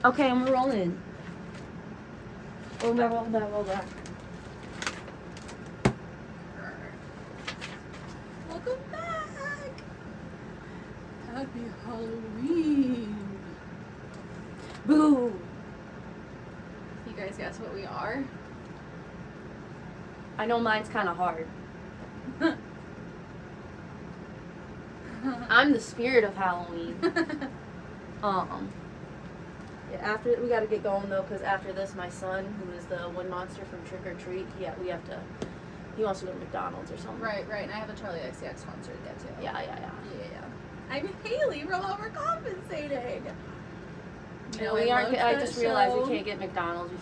Okay, and we're rolling. Roll back, roll back, roll back. Welcome back! Happy Halloween! Boo! You guys guess what we are? I know mine's kind of hard. I'm the spirit of Halloween. Yeah, after we gotta get going though, because after this, my son, who is the one monster from Trick or Treat, he wants to go to McDonald's or something. Right, and I have a Charlie XCX concert to get to. Yeah. I'm Haley. We're overcompensating. You know, I just realized we can't get McDonald's.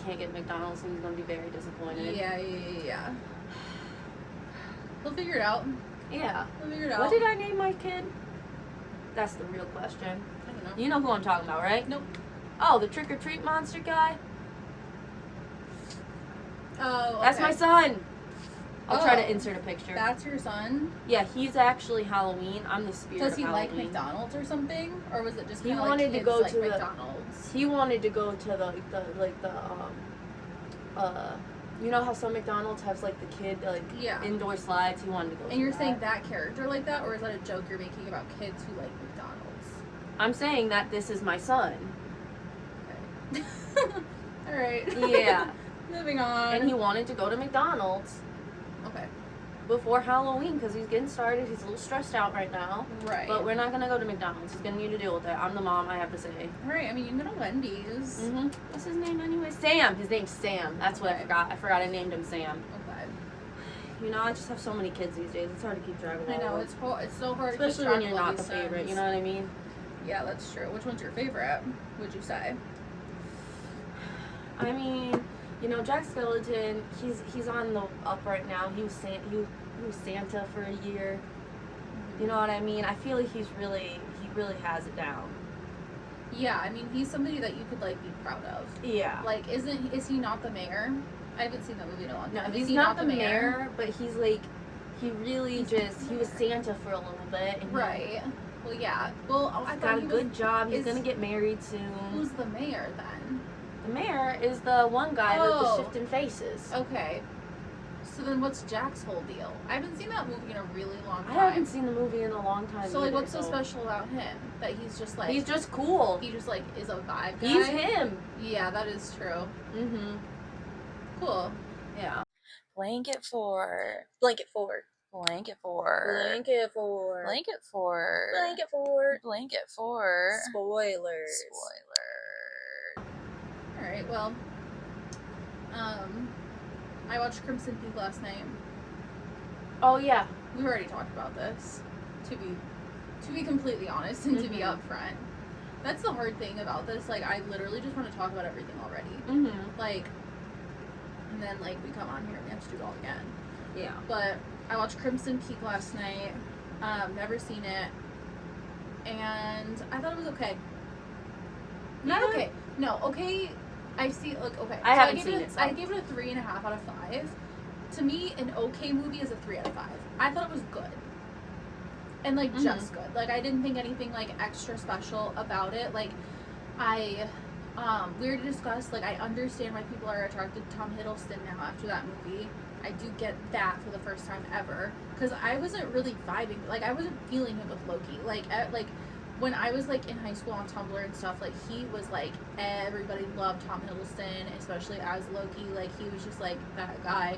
So he's gonna be very disappointed. Yeah. We'll figure it out. Yeah. We'll figure it out. What did I name my kid? That's the real question. I don't know. You know who I'm talking about, right? Nope. Oh, the Trick or Treat monster guy? Oh, okay. That's my son. I'll try to Oh. insert a picture. That's your son? Yeah, he's actually Halloween. I'm the spirit Does of he Halloween. like McDonald's or something? Or was it just He kind of like wanted to kids go like to the- McDonald's? He wanted to go to you know how some McDonald's has like the kid Yeah. indoor slides. He wanted to go. And you're saying that character like that, or is that a joke you're making about kids who like McDonald's? I'm saying that this is my son. Okay. All right. Yeah. Moving on. And he wanted to go to McDonald's Okay. before Halloween because he's getting started. He's a little stressed out right now. Right. But we're not gonna go to McDonald's. He's gonna need to deal with it. I'm the mom. I have to say. All right. I mean, you can go to Wendy's. What's his name anyway? Sam. His name's Sam. That's what I forgot. I forgot I named him Sam. Okay. You know, I just have so many kids these days. It's hard to keep track of all I know of them. it's so hard, Especially to keep when track you're of all not the these favorite. things. You know what I mean? Yeah, that's true. Which one's your favorite? Would you say? I mean, you know, Jack Skellington. He's on the up right now. He was Santa for a year. You know what I mean? I feel like he really has it down. Yeah, I mean, he's somebody that you could like be proud of. Yeah. Like, is he not the mayor? I haven't seen that movie in a long No, time. he's Is he not the mayor, but he's like, he was Santa for a little bit. And Right. Well, yeah. Well, I He's thought got a he good job. He's is- gonna get married soon. Who's the mayor then? The mayor is the one guy with the Oh. shifting faces. Okay. So then what's Jack's whole deal? I haven't seen that movie in a really long time. I haven't seen the movie in a long time. So like, either, what's so special about him? That he's just like He's just cool. he just like is a vibe guy. He's him. Yeah, that is true. Mhm. Cool. Yeah. BlanketFort. BlanketFort. BlanketFort. BlanketFort. BlanketFort. BlanketFort. BlanketFort. Spoilers. Spoiler. All right. Well, I watched Crimson Peak last night. Oh yeah. We've already talked about this. To be completely honest and to be upfront, that's the hard thing about this. Like, I literally just want to talk about everything already. Mhm. Like, and then like we come on here and we have to do it all again. Yeah. But I watched Crimson Peak last night. Never seen it, and I thought it was okay. Not Yeah. okay. No, okay. I see. Like, okay. I haven't gave seen it. it, so. I gave it a 3.5 out of 5. To me, an okay movie is a 3 out of 5. I thought it was good, and like just good. Like, I didn't think anything like extra special about it. Like, we already discussed. Like, I understand why people are attracted to Tom Hiddleston now after that movie. I do get that for the first time ever, because I wasn't really vibing. Like, I wasn't feeling him with Loki. Like when I was like in high school on Tumblr and stuff, like he was like, everybody loved Tom Hiddleston, especially as Loki. Like, he was just like that guy,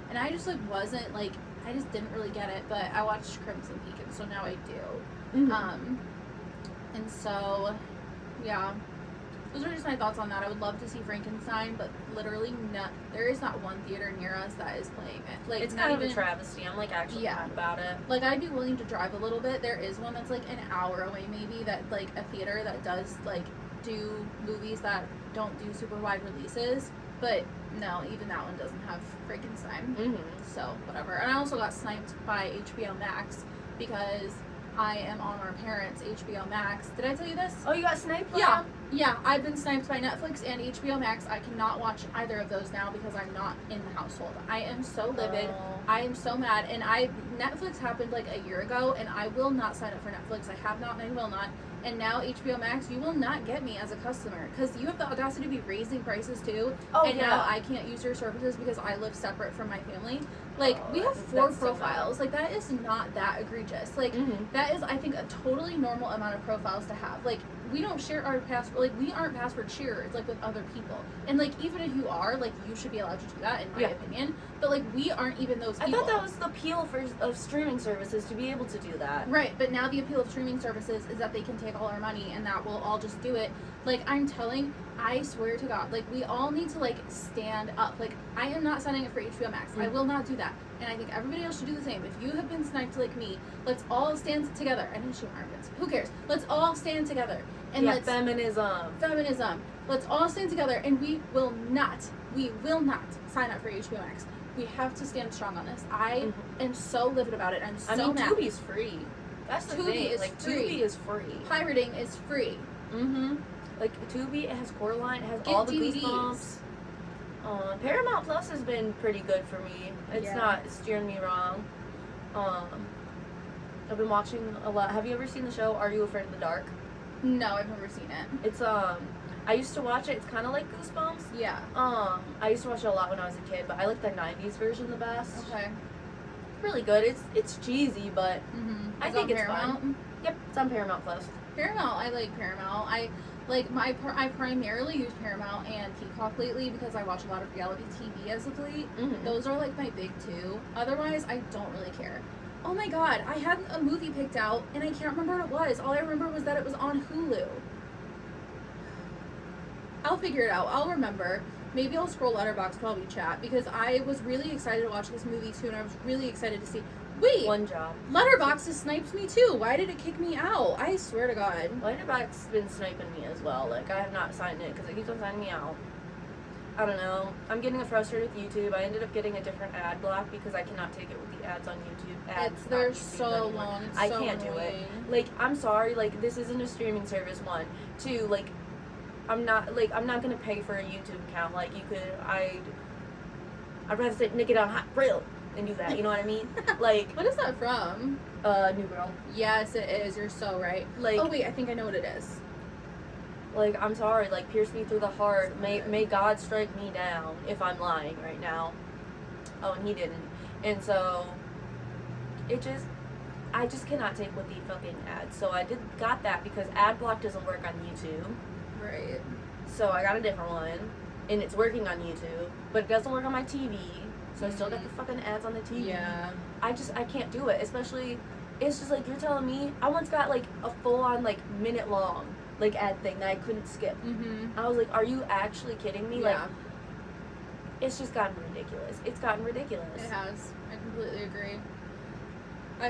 and I just like wasn't like, I just didn't really get it. But I watched Crimson Peak, and so now I do. Mhm. And so yeah, those are just my thoughts on that. I would love to see Frankenstein, but literally there is not one theater near us that is playing it. Like, It's not kind of a even- travesty. I'm like actually mad about it. Like, I'd be willing to drive a little bit. There is one that's like an hour away, maybe, that like a theater that does like do movies that don't do super wide releases. But no, even that one doesn't have Frankenstein. So whatever. And I also got sniped by HBO Max because I am on our parents' HBO Max. Did I tell you this? Oh, you got sniped? by Yeah. them? Yeah, I've been sniped by Netflix and HBO Max. I cannot watch either of those now because I'm not in the household. I am so livid. Oh. I am so mad. And Netflix happened like a year ago, and I will not sign up for Netflix. I have not and I will not. And now HBO Max, you will not get me as a customer because you have the audacity to be raising prices too. Oh, and yeah. now I can't use your services because I live separate from my family. Like, we have 4 that's so profiles. Like, that is not that egregious. Like, that is, I think, a totally normal amount of profiles to have. Like, we don't share our password. Like, we aren't password sharers, like, with other people. And, like, even if you are, like, you should be allowed to do that, in my opinion. But, like, we aren't even those people. I thought that was the appeal of streaming services, to be able to do that. Right, but now the appeal of streaming services is that they can take all our money and that we'll all just do it. Like, I swear to God, like, we all need to, like, stand up. Like, I am not signing up for HBO Max. I will not do that. And I think everybody else should do the same. If you have been sniped like me, let's all stand together. I didn't shoot armpits. Who cares? Let's all stand together. And let's feminism. Let's all stand together, and we will not sign up for HBO Max. We have to stand strong on this. I am so livid about it. I'm so mad. Tubi's free. That's the Tubi thing. is like, free. Tubi is free. Pirating is free. Like, Tubi, it has Coraline, it has Get all the DVDs. Goosebumps. Paramount Plus has been pretty good for me. It's not steering me wrong. I've been watching a lot. Have you ever seen the show Are You Afraid of the Dark? No, I've never seen it. It's I used to watch it. It's kind of like Goosebumps. Yeah. I used to watch it a lot when I was a kid, but I like the 90s version the best. Okay. Really good. It's cheesy, but I think it's Paramount? fun. Yep, it's on Paramount Plus. Paramount, I like Paramount. I primarily use Paramount and Peacock lately because I watch a lot of reality TV as of late. Those are like my big two. Otherwise, I don't really care. Oh my God, I had a movie picked out and I can't remember what it was. All I remember was that it was on Hulu. I'll figure it out. I'll remember. Maybe I'll scroll Letterboxd while we chat because I was really excited to watch this movie too, and I was really excited to see. Wait, One Job. Letterboxd has sniped me too. Why did it kick me out? I swear to God. Letterboxd's been sniping me as well. Like, I have not signed it because it keeps on signing me out. I don't know. I'm getting frustrated with YouTube. I ended up getting a different ad block because I cannot take it with the ads on YouTube. They're so long. It's I so can't annoying. do it. Like, I'm sorry. Like, this isn't a streaming service. 1, 2. Like, I'm not gonna pay for a YouTube account. Like, I'd rather say Nick it on hot grill than do that. You know what I mean? Like, What is that from? New Girl. Yes, it is. You're so right. Like, oh wait, I think I know what it is. Like, I'm sorry. Like, pierce me through the heart. May God strike me down if I'm lying right now. Oh, and he didn't. And so, I just cannot take with the fucking ads. So I got that because ad block doesn't work on YouTube. Right. So I got a different one, and it's working on YouTube, but it doesn't work on my TV. So I still got the fucking ads on the TV. Yeah. I can't do it. Especially, it's just like, you're telling me, I once got like a full-on like minute long like ad thing that I couldn't skip. I was like, are you actually kidding me? Yeah. Like, it's just gotten ridiculous. It's gotten ridiculous. It has. I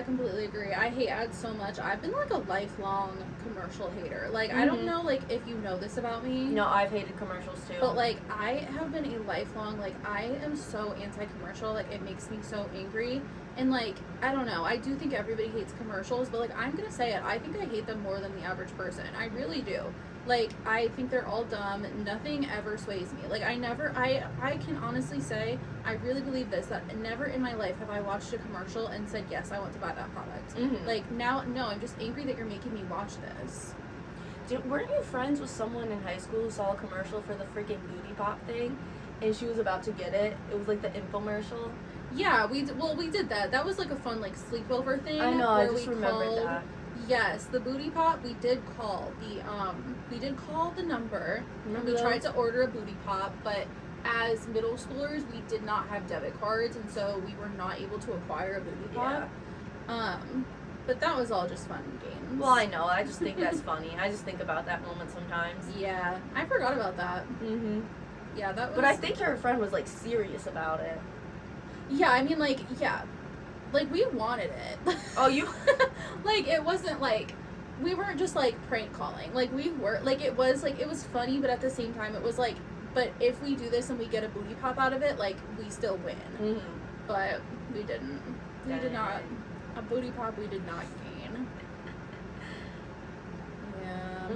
completely agree. I hate ads so much. I've been like a lifelong commercial hater. Like, I don't know, like, if you know this about me. No, I've hated commercials too. But, like, I have been a lifelong, like, I am so anti-commercial. Like, it makes me so angry. And, like, I don't know. I do think everybody hates commercials. But, like, I'm going to say it. I think I hate them more than the average person. I really do. Like, I think they're all dumb. Nothing ever sways me. Like, I can honestly say, I really believe this, that never in my life have I watched a commercial and said, yes, I want to buy that product. Like, now, no, I'm just angry that you're making me watch this. Weren't you friends with someone in high school who saw a commercial for the freaking booty pop thing? And she was about to get it. It was like the infomercial. Yeah, we did that. That was like a fun, like, sleepover thing. I know, I just remembered that. Yes, the booty pop, we did call the number. Remember we those? tried to order a booty pop, but as middle schoolers, we did not have debit cards, and so we were not able to acquire a booty pop. Yeah. But that was all just fun and games. Well, I know. I just think that's funny. I just think about that moment sometimes. Yeah, I forgot about that. Yeah, that was... But I think your friend was, like, serious about it. Yeah, I mean, like, yeah. Like, we wanted it. Oh, you... Like, it wasn't, like... We weren't just, like, prank calling. Like, we were... Like, it was funny, but at the same time, it was, like... But if we do this and we get a booty pop out of it, like, we still win. But we didn't. We did not... A booty pop we did not gain. Yeah.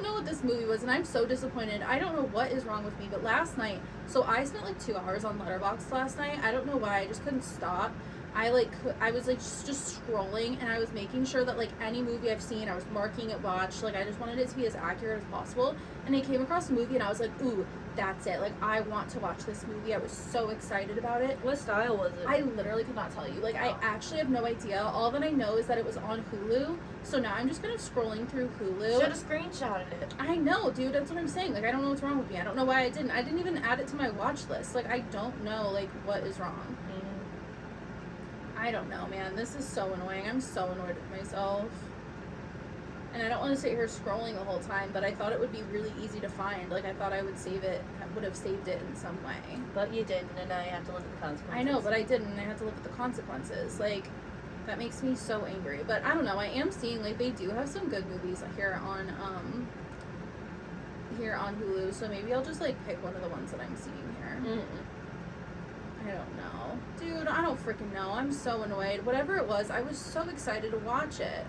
don't know what this movie was, and I'm so disappointed. I don't know what is wrong with me, but last night, so I spent like 2 hours on Letterboxd last night. I don't know why, I just couldn't stop. I was like just scrolling, and I was making sure that like any movie I've seen, I was marking it watched. Like I just wanted it to be as accurate as possible. And I came across a movie, and I was like, ooh, that's it. Like I want to watch this movie. I was so excited about it. What style was it? I literally could not tell you. Like I actually have no idea. All that I know is that it was on Hulu. So now I'm just kind of scrolling through Hulu. Should have screenshotted it. I know, dude. That's what I'm saying. Like I don't know what's wrong with me. I don't know why I didn't. I didn't even add it to my watch list. Like I don't know like what is wrong. I don't know, man. This is so annoying. I'm so annoyed with myself. And I don't want to sit here scrolling the whole time, but I thought it would be really easy to find. Like, I thought I would have saved it in some way. But you didn't, and now you have to live with the consequences. I know, but I didn't, and I had to live with the consequences. Like, that makes me so angry. But I don't know. I am seeing, like, they do have some good movies here on Hulu, so maybe I'll just, like, pick one of the ones that I'm seeing here. I don't know. Dude, I don't freaking know. I'm so annoyed. Whatever it was, I was so excited to watch it.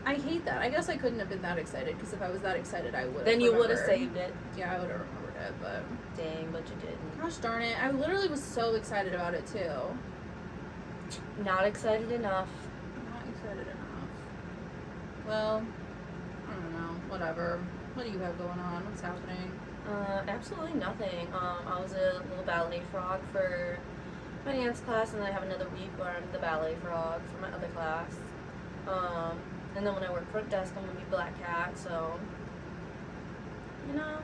I hate that. I guess I couldn't have been that excited, because if I was that excited, I would have. Then you would have saved it. Yeah, I would have remembered it, but. Dang, but you didn't. Gosh darn it. I literally was so excited about it, too. Not excited enough. Not excited enough. Well, I don't know. Whatever. What do you have going on? What's happening? Absolutely nothing. I was a little ballet frog for my dance class, and then I have another week where I'm the ballet frog for my other class. And then when I work front desk, I'm gonna be Black Cat, so, you know,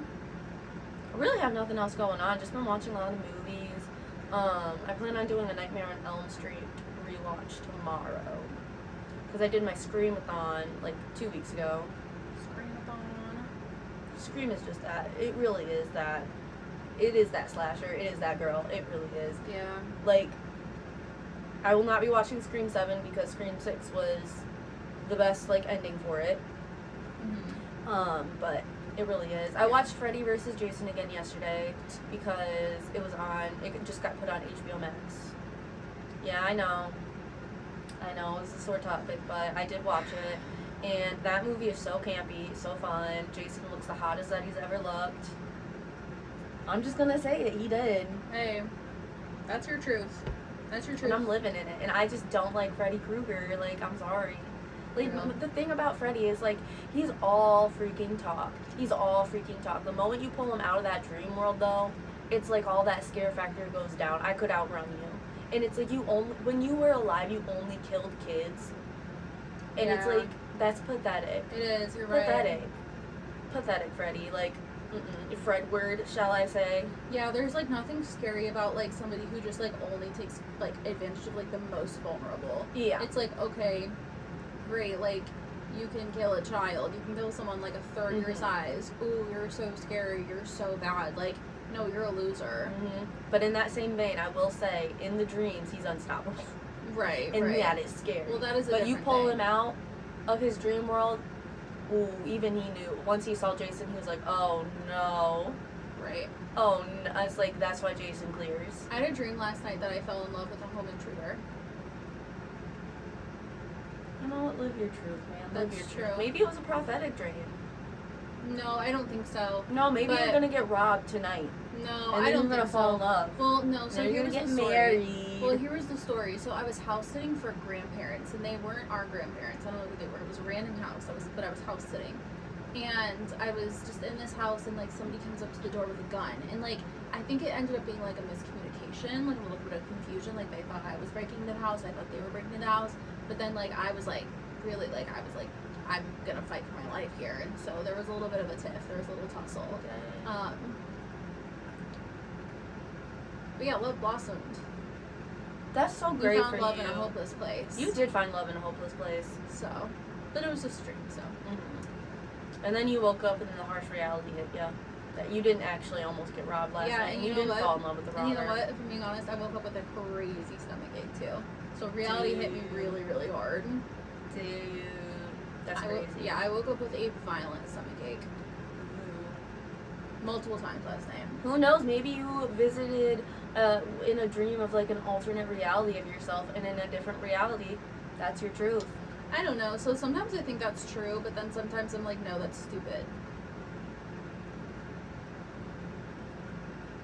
I really have nothing else going on. Just been watching a lot of movies. I plan on doing a Nightmare on Elm Street rewatch tomorrow, because I did my Scream-a-thon, like, 2 weeks ago. Scream is just that. It really is that. It is that slasher. It is that girl. It really is. Yeah. Like, I will not be watching Scream 7 because Scream 6 was the best, like, ending for it. But it really is. Yeah. I watched Freddy vs. Jason again yesterday because it was on, it just got put on HBO Max. Yeah, I know. It's a sore topic, but I did watch it. And that movie is so campy, so fun. Jason looks the hottest that he's ever looked. I'm just gonna say it, he did. Hey, that's your truth. That's your truth. And I'm living in it. And I just don't like Freddy Krueger. Like, I'm sorry. Like, the thing about Freddy is, like, he's all freaking talk. He's all freaking talk. The moment you pull him out of that dream world, though, it's like all that scare factor goes down. I could outrun you. And it's like when you were alive, you only killed kids. And it's like, that's pathetic. It is, you're right. Pathetic, Freddy. Like, Fredward, shall I say. Yeah, there's, like, nothing scary about, like, somebody who just, like, only takes, like, advantage of, like, the most vulnerable. Yeah. It's like, okay, great, like, you can kill a child. You can kill someone, like, a third your size. Ooh, you're so scary. You're so bad. Like, no, you're a loser. But in that same vein, I will say, in the dreams, he's unstoppable. Right, and that is scary. Well, that is a But you pull thing. him out of his dream world, ooh, even he knew. Once he saw Jason, he was like, oh, no. Right. Oh, no. It's like, that's why Jason clears. I had a dream last night that I fell in love with a home intruder. You know what? Live your truth, man. Live That's your true. truth. Maybe it was a prophetic dream. No, I don't think so. No, maybe you're gonna get robbed tonight. No, and I don't you're gonna think fall so. in love. Well, no. So you're here's gonna get the story. married. Well, here was the story. So I was house sitting for grandparents, and they weren't our grandparents. I don't know who they were. It was a random house. But I was house sitting, and I was just in this house, and like somebody comes up to the door with a gun, and like I think it ended up being like a miscommunication, like a little bit of confusion. Like they thought I was breaking into the house. I thought they were breaking into the house. But then like I was like really like I was like, I'm gonna fight for my life here, and so there was a little bit of a tiff. There was a little tussle. Okay. But yeah, love blossomed. That's so great for you. You found love in a hopeless place. You did find love in a hopeless place. So, but it was just a dream. So. And then you woke up and then the harsh reality hit you. That you didn't actually almost get robbed last night. And you didn't fall in love with the robber. And you know what? If I'm being honest, I woke up with a crazy stomachache too. So reality hit me really, really hard. Dude, that's crazy. I woke up with a violent stomachache. Multiple times last night. Who knows? Maybe you visited in a dream of like an alternate reality of yourself, and in a different reality, that's your truth. I don't know. So sometimes I think that's true, but then sometimes I'm like, no, that's stupid.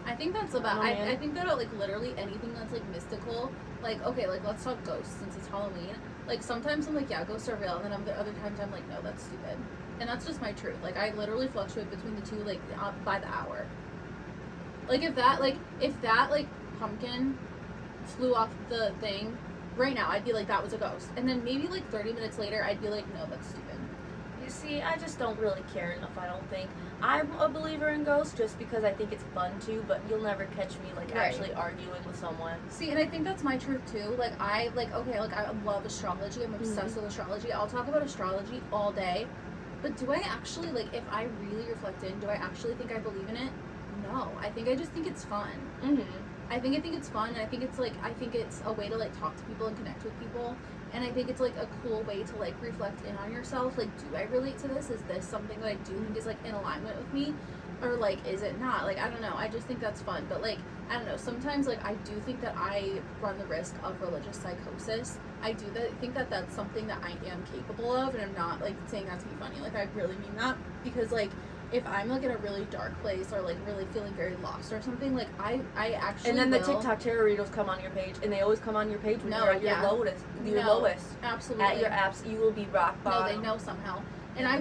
I think that's about. I think that like literally anything that's like mystical. Like, okay, like let's talk ghosts since it's Halloween. Like sometimes I'm like, yeah, ghosts are real, and then the other times I'm like, no, that's stupid. And that's just my truth. Like I literally fluctuate between the two, like by the hour. Like if that pumpkin flew off the thing right now, I'd be like, that was a ghost. And then maybe like 30 minutes later, I'd be like, no, that's stupid. You see, I just don't really care enough, I don't think. I'm a believer in ghosts just because I think it's fun to, but you'll never catch me like actually arguing with someone. See, and I think that's my truth too. Like I love astrology. I'm obsessed with astrology. I'll talk about astrology all day. But do I actually, like, if I really reflect in, do I actually think I believe in it? No. I just think it's fun. I think it's fun, and I think it's a way to like talk to people and connect with people, and I think it's like a cool way to like reflect in on yourself. Like, do I relate to this? Is this something that I do think is like in alignment with me, or like is it not? Like, I don't know. I just think that's fun, but like I don't know. Sometimes like I do think that I run the risk of religious psychosis. I do think that that's something that I am capable of, and I'm not like saying that to be funny. Like I really mean that, because like if I'm like in a really dark place or like really feeling very lost or something, like I actually. And then the TikTok tarot readers come on your page, and they always come on your page when you're at your lowest. Absolutely. At your apps, you will be rock bottom. No, they know somehow. And I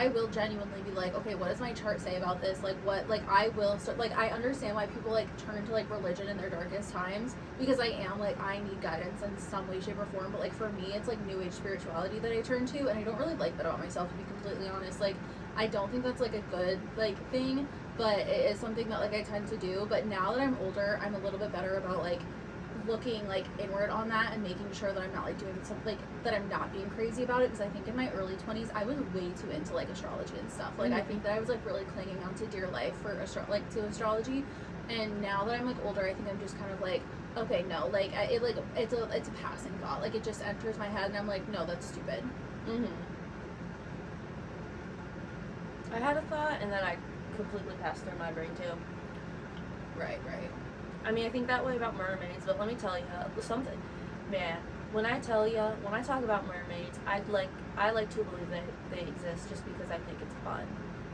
will genuinely be like, okay, what does my chart say about this? Like, what, like, I will start, like, I understand why people, like, turn to, like, religion in their darkest times, because I am, like, I need guidance in some way, shape, or form, but, like, for me, it's, like, new age spirituality that I turn to, and I don't really like that about myself, to be completely honest. Like, I don't think that's, like, a good, like, thing, but it is something that, like, I tend to do. But now that I'm older, I'm a little bit better about, like, looking like inward on that and making sure that I'm not like doing something, like, that I'm not being crazy about it, because I think in my early 20s I was way too into like astrology and stuff. Like I think that I was like really clinging on to dear life for to astrology, and now that I'm like older, I think I'm just kind of like, okay, no, like it's a passing thought. Like it just enters my head and I'm like, no, that's stupid. I had a thought and then I completely passed through my brain too. Right. I mean, I think that way about mermaids, but let me tell you something, man. When I talk about mermaids, I like to believe that they exist just because I think it's fun.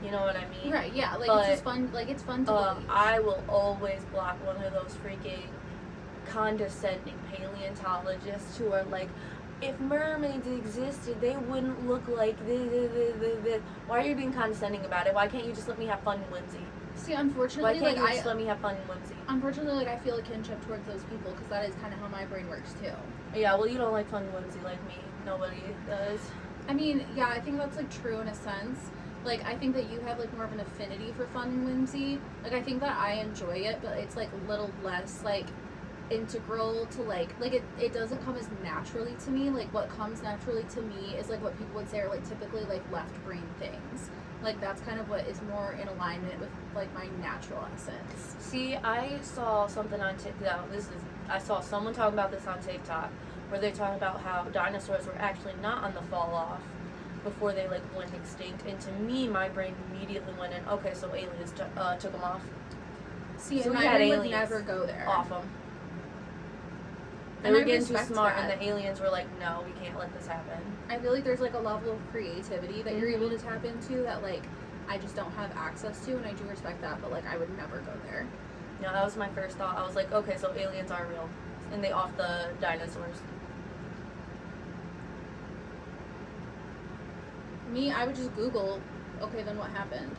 You know what I mean? Right. Yeah. Like it's just fun. Like it's fun to believe. I will always block one of those freaking condescending paleontologists who are like, if mermaids existed, they wouldn't look like this. Why are you being condescending about it? Why can't you just let me have fun and whimsy? See, unfortunately, why can't you just let me have fun and whimsy? Unfortunately, like I feel a kinship towards those people because that is kind of how my brain works too. Yeah, well, you don't like fun and whimsy like me. Nobody does. I mean, yeah, I think that's like true in a sense. Like I think that you have like more of an affinity for fun and whimsy. Like I think that I enjoy it, but it's like a little less like integral to like it doesn't come as naturally to me. Like what comes naturally to me is like what people would say are like typically like left brain things. Like that's kind of what is more in alignment with like my natural essence. See, I saw something on TikTok. I saw someone talking about this on TikTok, where they talk about how dinosaurs were actually not on the fall off before they like went extinct. And to me, my brain immediately went in, okay, so aliens took them off. See, so and we my had brain would aliens never go there. off them. They And were I getting too respect smart, that. and the aliens were like, no, we can't let this happen. I feel like there's like a level of creativity that you're able to tap into that like I just don't have access to, and I do respect that, but like I would never go there. Yeah, that was my first thought. I was like, okay, so aliens are real, and they off the dinosaurs. Me, I would just Google, okay, then what happened?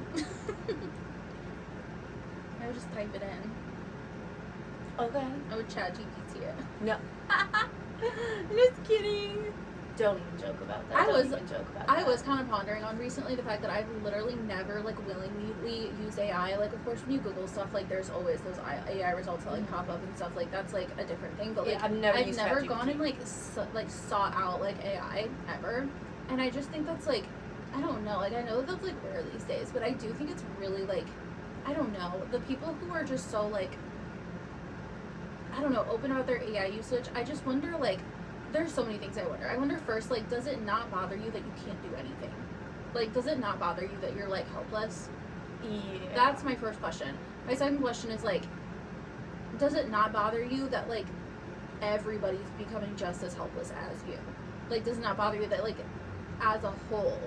I would just type it in. Okay. I would chat GPT it. No. Just kidding. Don't even joke about that. I was kind of pondering on recently the fact that I've literally never like willingly used AI. Like of course when you Google stuff, like there's always those AI results that like pop up and stuff. Like that's like a different thing. But like I've never gone and like sought out like AI ever. And I just think that's like, I don't know. Like I know that that's like rare these days, but I do think it's really like, I don't know, the people who are just so like, I don't know, open about their AI usage. I just wonder like, there's so many things I wonder. I wonder first, like, does it not bother you that you can't do anything? Like, does it not bother you that you're, like, helpless? Yeah. That's my first question. My second question is, like, does it not bother you that, like, everybody's becoming just as helpless as you? like, does not bother you that, like, as a whole,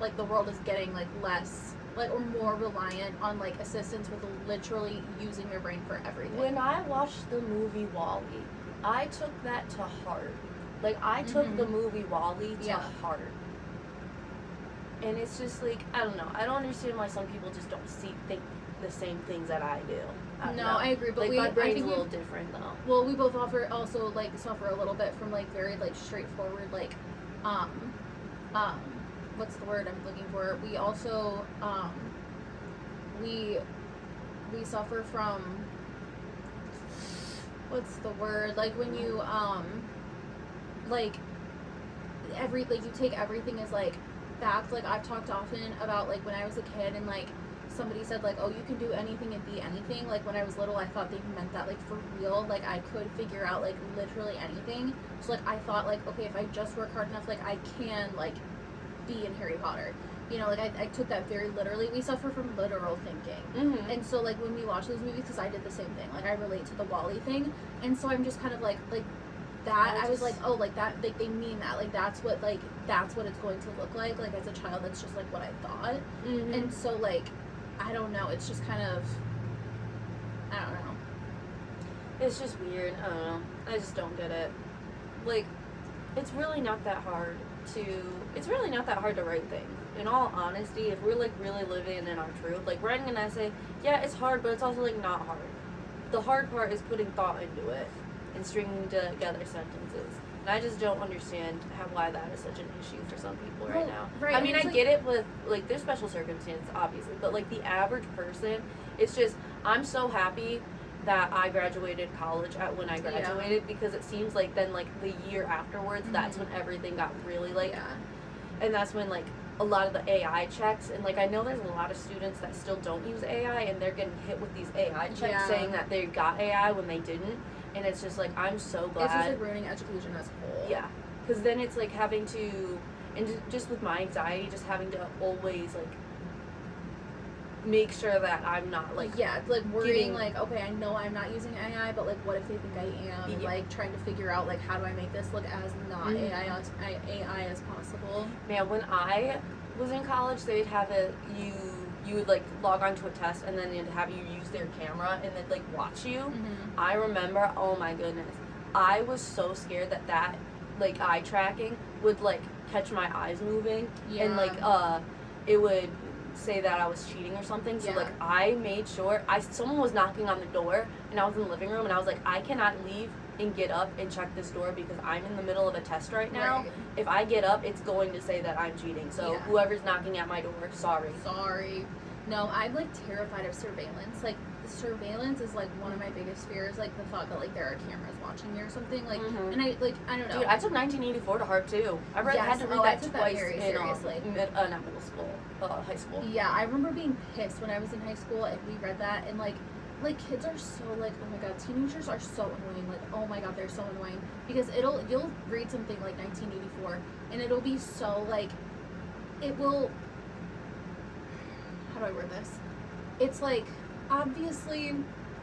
like, the world is getting, like, less, like, or more reliant on, like, assistants with literally using their brain for everything? When I watched the movie WALL-E, I took that to heart. Like, I took the movie WALL-E to heart. And it's just, like, I don't know. I don't understand why some people just don't think the same things that I do. I agree, but like, my brain's a little different, though. Well, we both also, like, suffer a little bit from, like, very, like, straightforward, like, what's the word I'm looking for? We also, we suffer from, what's the word? Like, when you, like, you take everything as, like, fact. Like, I've talked often about, like, when I was a kid and, like, somebody said, like, oh, you can do anything and be anything. Like, when I was little, I thought they meant that, like, for real. Like, I could figure out, like, literally anything. So, like, I thought, like, okay, if I just work hard enough, like, I can, like, be in Harry Potter. You know, like, I took that very literally. We suffer from literal thinking. And so, like, when we watch those movies, because I did the same thing. Like, I relate to the WALL-E thing. And so I'm just kind of, like that, I was like, oh, like, that, like, they mean that. Like, that's what it's going to look like. Like, as a child, that's just, like, what I thought. And so, like, I don't know. It's just kind of, I don't know. It's just weird. I don't know. I just don't get it. Like, it's really not that hard to write things. In all honesty, if we're, like, really living in our truth, like, writing an essay, yeah, it's hard, but it's also, like, not hard. The hard part is putting thought into it and stringing together sentences. And I just don't understand why that is such an issue for some people right now. Right, I mean, I get it with, like, there's special circumstances, obviously, but, like, the average person, it's just, I'm so happy that I graduated college when I graduated, because it seems like then, like, the year afterwards, that's when everything got really, like, and that's when, like, a lot of the AI checks, and, like, I know there's a lot of students that still don't use AI, and they're getting hit with these AI checks saying that they got AI when they didn't. And it's just, like, I'm so glad. It's just, like, ruining education as a whole. Yeah. Because then it's, like, having to, and just with my anxiety, just having to always, like, make sure that I'm not, like... Yeah, it's, like, worrying, like, okay, I know I'm not using AI, but, like, what if they think I am? And, like, trying to figure out, like, how do I make this look as not AI as possible? Man, when I was in college, they'd have you would, like, log on to a test, and then they'd have you use their camera and then, like, watch you. I remember, oh my goodness, I was so scared that like, eye tracking would, like, catch my eyes moving, and, like, it would say that I was cheating or something. So, like, I made sure, someone was knocking on the door, and I was in the living room, and I was like, I cannot leave and get up and check this door because I'm in the middle of a test right now. If I get up, it's going to say that I'm cheating. So whoever's knocking at my door, sorry. No, I'm, like, terrified of surveillance. Like, surveillance is, like, one of my biggest fears. Like, the thought that, like, there are cameras watching you or something. Like, and I don't know. Dude, I took 1984 to heart too. I had to read that twice in not middle school, high school. Yeah, I remember being pissed when I was in high school and we read that, and, like, kids are so, like, oh my god, teenagers are so annoying. Like, oh my god, they're so annoying. Because you'll read something like 1984, and it'll be so, like, it will, how do I word this? It's, like, obviously,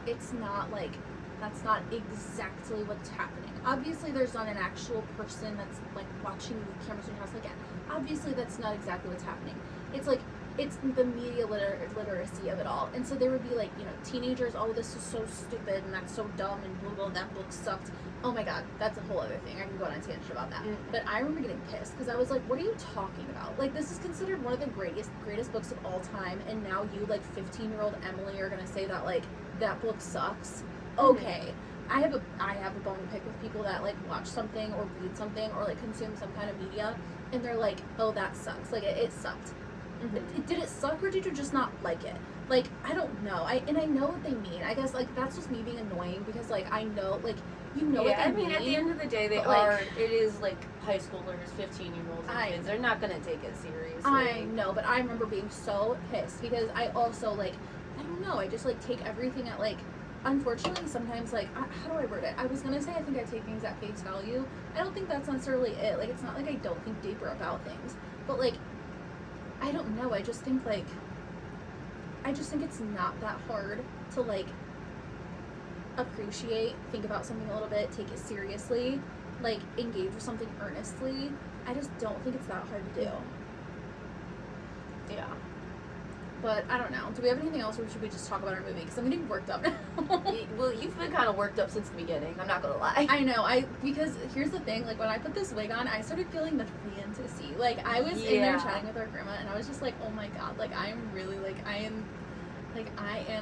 it's not, like, that's not exactly what's happening. Obviously, there's not an actual person that's, like, watching you with cameras in your house. Like, obviously, that's not exactly what's happening. It's, like, it's the media literacy of it all. And so there would be, like, you know, teenagers, oh, this is so stupid, and that's so dumb, and blah, blah, that book sucked. Oh my god, that's a whole other thing. I can go on a tangent about that. But I remember getting pissed, because I was like, what are you talking about? Like, this is considered one of the greatest books of all time, and now you, like, 15-year-old Emily, are gonna say that, like, that book sucks? Okay. I have a bone to pick with people that, like, watch something, or read something, or, like, consume some kind of media, and they're like, oh, that sucks. Like, it sucked. Did it suck, or did you just not like it? Like, I don't know. I know what they mean. I guess, like, that's just me being annoying, because, like, I know, like, you know what they mean. At the end of the day, it is, like, high schoolers, 15-year-olds, and kids. They're not gonna take it seriously. I know, but I remember being so pissed, because I also, like, I don't know, I just, like, take everything at, like, unfortunately, sometimes, like, how do I word it? I was gonna say I think I take things at face value. I don't think that's necessarily it. Like, it's not like I don't think deeper about things, but, like, I don't know. I just think it's not that hard to, like, think about something a little bit, take it seriously, like engage with something earnestly, I just don't think it's that hard to do. Yeah. But I don't know. Do we have anything else, or should we just talk about our movie? Because I'm getting worked up now. Well, you've been kind of worked up since the beginning. I'm not gonna lie. I know. Because here's the thing. Like, when I put this wig on, I started feeling the fantasy. Like, I was in there chatting with our grandma, and I was just like, oh my god. Like, I'm really like, I am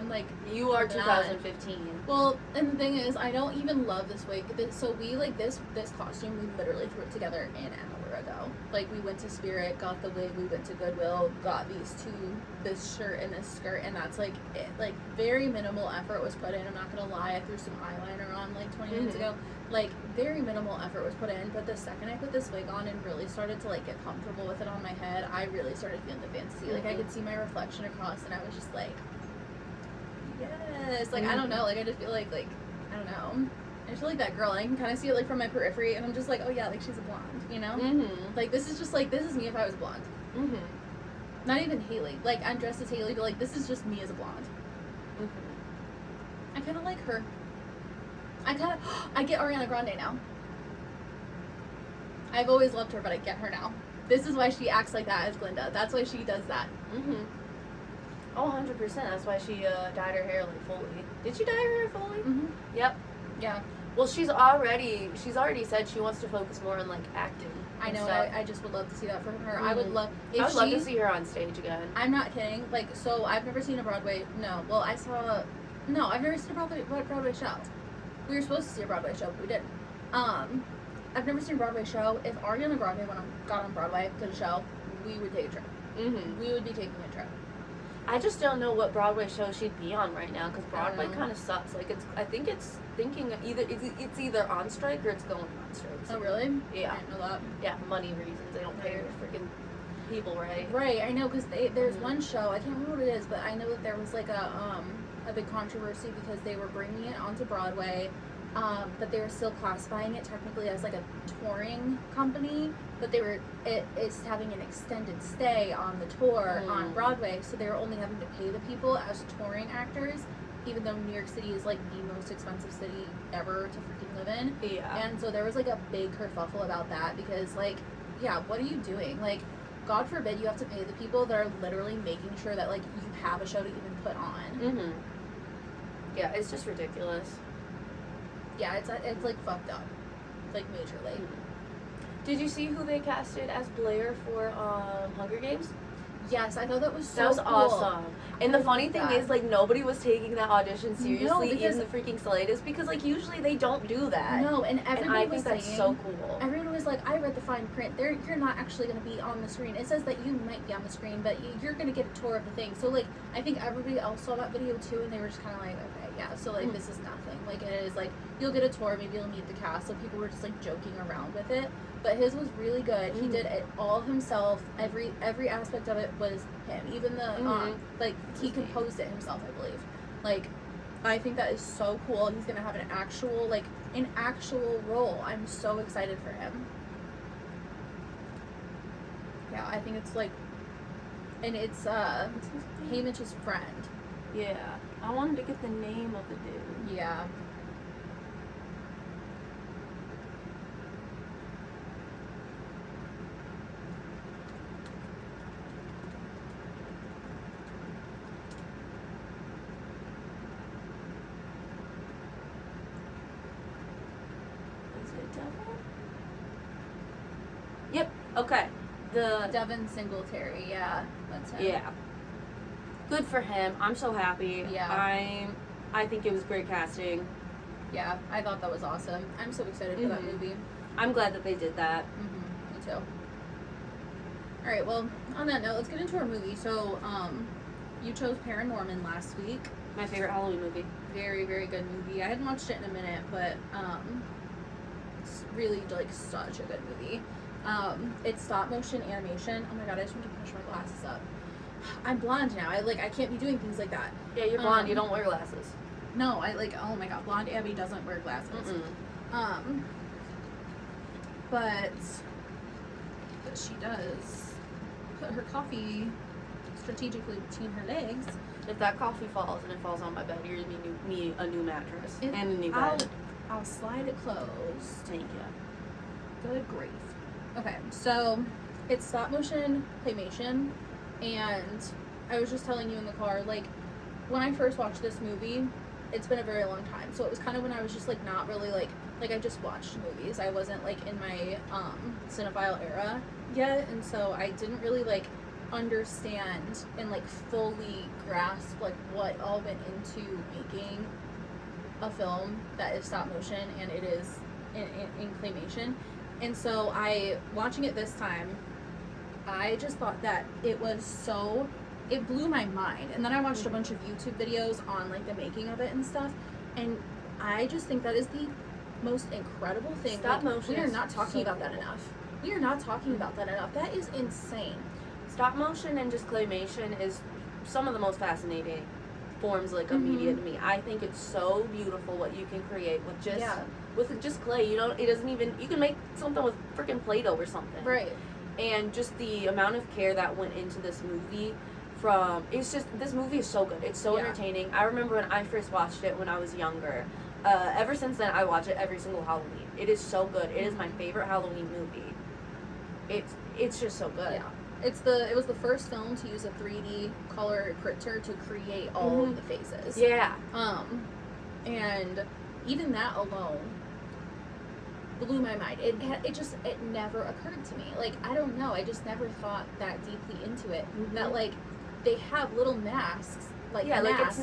like. You are not. 2015. Well, and the thing is, I don't even love this wig. So we like this costume. We literally threw it together an hour ago. Like, we went to Spirit, got the wig. We went to Goodwill, got this shirt and this skirt, and that's like it. Like, very minimal effort was put in. I'm not gonna lie. I threw some eyeliner on like 20 minutes ago. Like, very minimal effort was put in. But the second I put this wig on and really started to like get comfortable with it on my head, I really started feeling the fantasy. Like, I could see my reflection across, and I was just like, yes. Like, I don't know. Like, I just feel like I don't know. I just feel like that girl, and I can kind of see it like from my periphery, and I'm just like, oh yeah, like she's a blonde, you know? Like, this is just like, this is me if I was a blonde. Not even Haley. Like, I'm dressed as Haley, but like, this is just me as a blonde. I kind of like her. I get Ariana Grande now. I've always loved her, but I get her now. This is why she acts like that as Glinda. That's why she does that. Oh, 100%. That's why she dyed her hair like fully. Did she dye her hair fully? Yep. Yeah. Well, she's already said she wants to focus more on like acting. I know. I just would love to see that from her. I would love. I would love to see her on stage again. I'm not kidding. Like, so I've never seen a Broadway. No. Well, I've never seen a Broadway show. We were supposed to see a Broadway show, but we didn't. I've never seen a Broadway show. If Ariana Grande got on Broadway, did a show, we would take a trip. We would be taking a trip. I just don't know what Broadway show she'd be on right now, because Broadway kind of sucks. Like, I think it's thinking it's either on strike or it's going on strike. So. Oh, really? Yeah. I didn't know that. Yeah, money reasons. They don't pay their freaking people right. Right, I know, because there's one show, I can't remember what it is, but I know that there was like a big controversy because they were bringing it onto Broadway, but they were still classifying it technically as like a touring company, but it's having an extended stay on the tour on Broadway, so they were only having to pay the people as touring actors, even though New York City is like the most expensive city ever to freaking live in. Yeah. And so there was like a big kerfuffle about that, because like, yeah, what are you doing? Like, God forbid you have to pay the people that are literally making sure that like you have a show to even put on. Yeah, it's just ridiculous. Yeah, it's like fucked up, like majorly. Did you see who they casted as Blair for Hunger Games? Yes, I thought that was so That was cool. awesome. And the funny thing is, like, nobody was taking that audition seriously in the freaking Slatus, because like usually they don't do that. No, and everybody I think that's so cool. Everyone was like, I read the fine print. You're not actually going to be on the screen. It says that you might be on the screen, but you're going to get a tour of the thing. So like, I think everybody else saw that video too, and they were just kind of like, okay, yeah. So like, this is nothing. Like, it is like, you'll get a tour, maybe you'll meet the cast. So people were just like joking around with it. But his was really good. He did it all himself. Every aspect of it was him. Even the like, he composed it himself, I believe. Like, I think that is so cool. He's gonna have an actual role. I'm so excited for him. Yeah, I think it's like, and it's Haymitch's friend. Yeah, I wanted to get the name of the dude. Yeah. Yep. Okay. The Devin Singletary. Yeah, that's him. Yeah. Good for him. I'm so happy. Yeah. I think it was great casting. Yeah, I thought that was awesome. I'm so excited for that movie. I'm glad that they did that. Me too. All right. Well, on that note, let's get into our movie. So, you chose Paranorman last week. My favorite Halloween movie. Very, very good movie. I hadn't watched it in a minute, but it's really like such a good movie. It's stop motion animation. Oh my god, I just want to push my glasses up. I'm blonde now. I can't be doing things like that. Yeah, you're blonde. You don't wear glasses. No, oh my god, blonde Abby doesn't wear glasses. But she does put her coffee strategically between her legs. If that coffee falls and it falls on my bed, you're gonna need me a new mattress and a new bed. I'll slide it closed. Thank you. Good grief. Okay, so it's stop motion claymation, and I was just telling you in the car, like, when I first watched this movie, it's been a very long time, so it was kind of when I was just, like, not really, like I just watched movies. I wasn't, like, in my, cinephile era yet, and so I didn't really, like, understand and, like, fully grasp, like, what all went into making a film that is stop motion, and it is in claymation. And so watching it this time, I just thought that it blew my mind. And then I watched a bunch of YouTube videos on, like, the making of it and stuff, and I just think that is the most incredible thing. Stop motion. We are not talking about that enough. We are not talking about that enough. That is insane. Stop motion and just claymation is some of the most fascinating forms, like, of media to me. I think it's so beautiful what you can create with just clay. It doesn't even, you can make something with freaking Play-Doh or something. Right. And just the amount of care that went into this movie this movie is so good. It's so entertaining. I remember when I first watched it when I was younger. Ever since then, I watch it every single Halloween. It is so good. It is my favorite Halloween movie. It's just so good. Yeah. It was the first film to use a 3D color printer to create all of the faces. Yeah. And even that alone blew my mind. It never occurred to me. Like, I don't know. I just never thought that deeply into it. That, like, they have little masks. Like, masks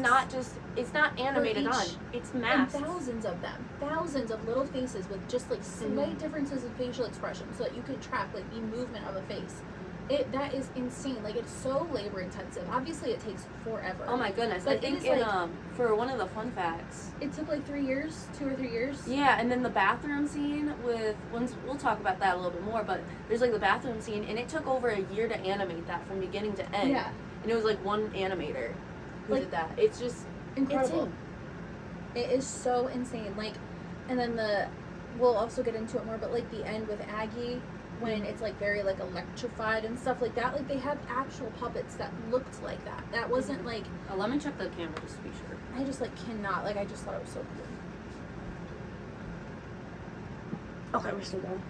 it's not animated on. It's masks. And thousands of them. Thousands of little faces with just, like, slight differences in facial expression so that you could track, like, the movement of a face. That is insane. Like, it's so labor intensive. Obviously, it takes forever. Oh my goodness! But I think for one of the fun facts, it took like 3 years, 2 or 3 years. Yeah, and then the bathroom scene we'll talk about that a little bit more. But there's, like, the bathroom scene, and it took over a year to animate that from beginning to end. Yeah, and it was like one animator who did that. It's just incredible. It is so insane. Like, and then we'll also get into it more, but, like, the end with Aggie, when it's, like, very, like, electrified and stuff like that. Like, they have actual puppets that looked like that. That wasn't, like... Oh, let me check the camera just to be sure. I just, like, cannot. Like, I just thought it was so cool. Okay, we're still going.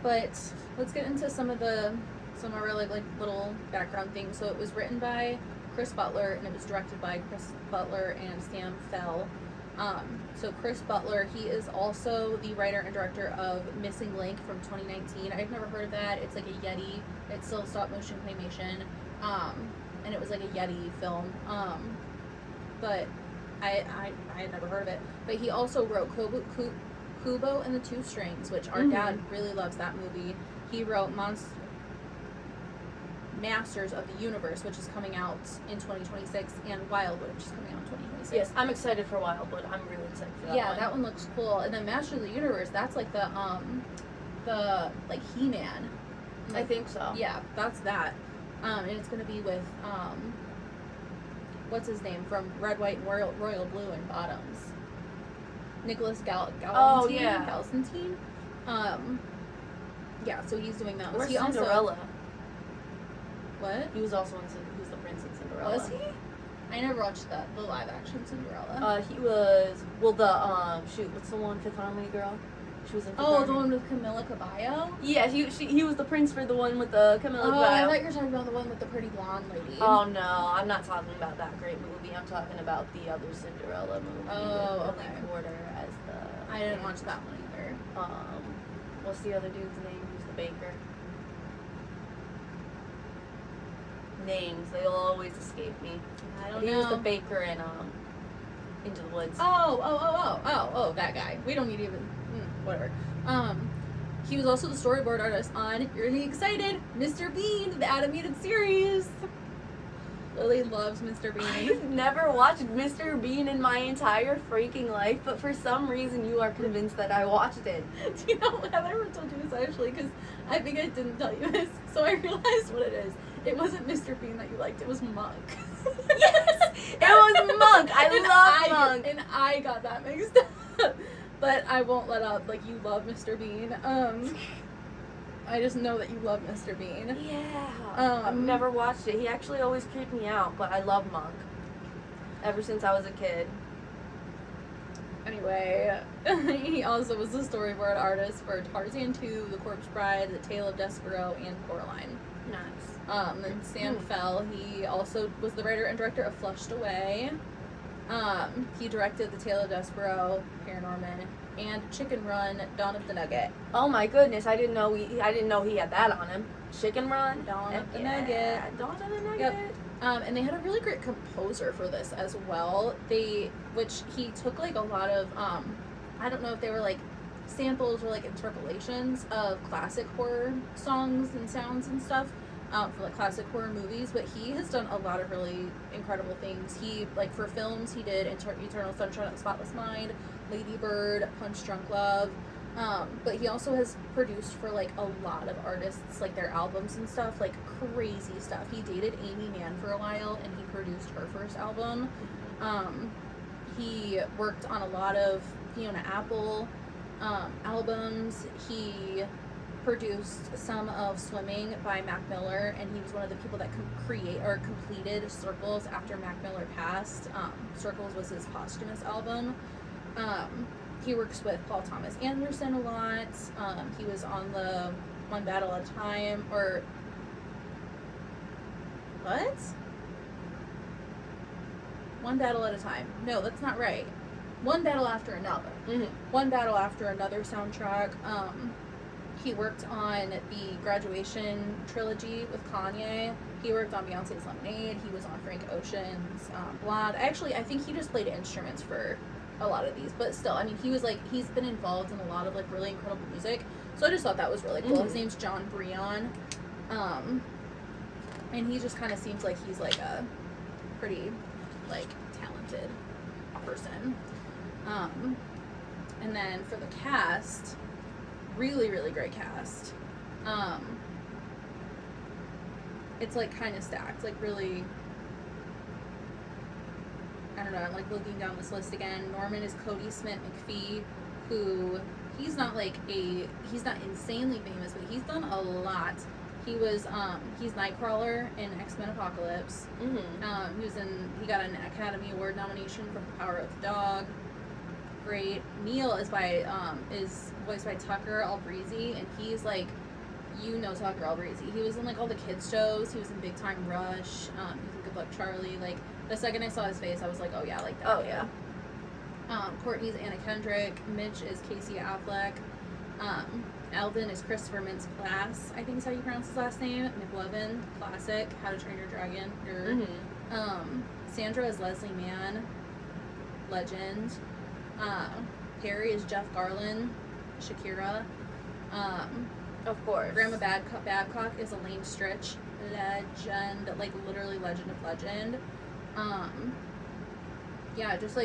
But let's get into some of our, like, little background things. So it was written by Chris Butler, and it was directed by Chris Butler and Sam Fell. So Chris Butler, he is also the writer and director of Missing Link from 2019. I've never heard of that. It's like a Yeti. It's still stop motion claymation. And it was like a Yeti film. But I had never heard of it. But he also wrote Kubo and the Two Strings, which our dad really loves that movie. He wrote Masters of the Universe, which is coming out in 2026, and Wildwood, which is coming out in 2026. Yes, I'm excited for Wildwood. I'm really excited for that one. Yeah, that one looks cool. And then Masters of the Universe, that's like the like He-Man. I think so. Yeah, that's that. And it's gonna be with what's his name from Red, White, and Royal Blue and Bottoms. Nicholas Galantine. Oh yeah. Galantine. Yeah, so he's doing that. Where's Cinderella? What? He was also he was the prince in Cinderella. Was he? I never watched the live action Cinderella. He was what's the one, Fifth Harmony girl? She was in Fifth Harmony. The one with Camila Cabello? Yeah, he was the prince for the one with the Camila Cabello. I thought you were talking about the one with the pretty blonde lady. Oh no, I'm not talking about that great movie. I'm talking about the other Cinderella movie. Oh, with okay. Porter as the. I didn't watch that one either. What's the other dude's name? Who's the baker? Names, they'll always escape me. I don't know. He was the baker in Into the Woods. Oh, that guy. We don't need to even whatever. He was also the storyboard artist on, you're really excited, Mr. Bean, the animated series. Lily loves Mr. Bean. I've never watched Mr. Bean in my entire freaking life, but for some reason you are convinced that I watched it. Do you know what? Have I ever told you this actually? Because I think I didn't tell you this, so I realized what it is. It wasn't Mr. Bean that you liked, it was Monk. Yes! It was Monk! I love Monk! And I got that mixed up. But I won't let up, like, you love Mr. Bean. I just know that you love Mr. Bean. Yeah. I've never watched it. He actually always creeped me out, but I love Monk. Ever since I was a kid. Anyway, he also was the storyboard artist for Tarzan 2, The Corpse Bride, The Tale of Despero, and Coraline. Nice. Then Sam Fell, he also was the writer and director of Flushed Away. He directed The Tale of Despero, Paranorman, and Chicken Run, Dawn of the Nugget. Oh my goodness, I didn't know he had that on him. Chicken Run, Dawn of the yeah. Nugget. Dawn of the Nugget. Yep. And they had a really great composer for this as well. Which he took like a lot of, I don't know if they were like samples or like interpolations of classic horror songs and sounds and stuff for like classic horror movies. But he has done a lot of really incredible things. He, like for films, he did Eternal Sunshine of the Spotless Mind, Lady Bird, Punch Drunk Love. But he also has produced for like a lot of artists, like their albums and stuff, like crazy stuff. He dated Amy Mann for a while and he produced her first album. He worked on a lot of Fiona Apple albums. He produced some of Swimming by Mac Miller, and he was one of the people that completed Circles after Mac Miller passed. Circles was his posthumous album. He works with Paul Thomas Anderson a lot. He was on the One Battle at a Time, or what? One Battle at a Time. No, that's not right. One Battle After Another. Mm-hmm. One Battle After Another soundtrack. He worked on the Graduation trilogy with Kanye. He worked on Beyonce's Lemonade. He was on Frank Ocean's Blonde. Actually, I think he just played instruments for a lot of these, but still, I mean, he's been involved in a lot of like really incredible music. So I just thought that was really cool. Mm-hmm. His name's John Breon. And he just kind of seems like he's like a pretty like talented person. And then for the cast, really, really great cast. It's like kind of stacked, like really, I don't know, I'm like looking down this list again. Norman is Cody Smith McPhee, who he's not insanely famous, but he's done a lot. He's Nightcrawler in X-Men Apocalypse. Mm-hmm. He got an Academy Award nomination for The Power of the Dog. Great. Neil is voiced by Tucker Albreze, and he's like, Tucker Albreze. He was in like all the kids shows. He was in Big Time Rush. He was in Good Luck Charlie. Like the second I saw his face, I was like, oh yeah, like that. Oh yeah. Courtney's Anna Kendrick. Mitch is Casey Affleck. Alvin is Christopher Mintz-Plasse, I think is how you pronounce his last name. McLovin, classic. How to Train Your Dragon. Mm-hmm. Sandra is Leslie Mann, legend. Perry is Jeff Garlin, Shakira. Of course. Grandma Babcock is Elaine Stritch, legend, like literally legend of legend. Yeah, just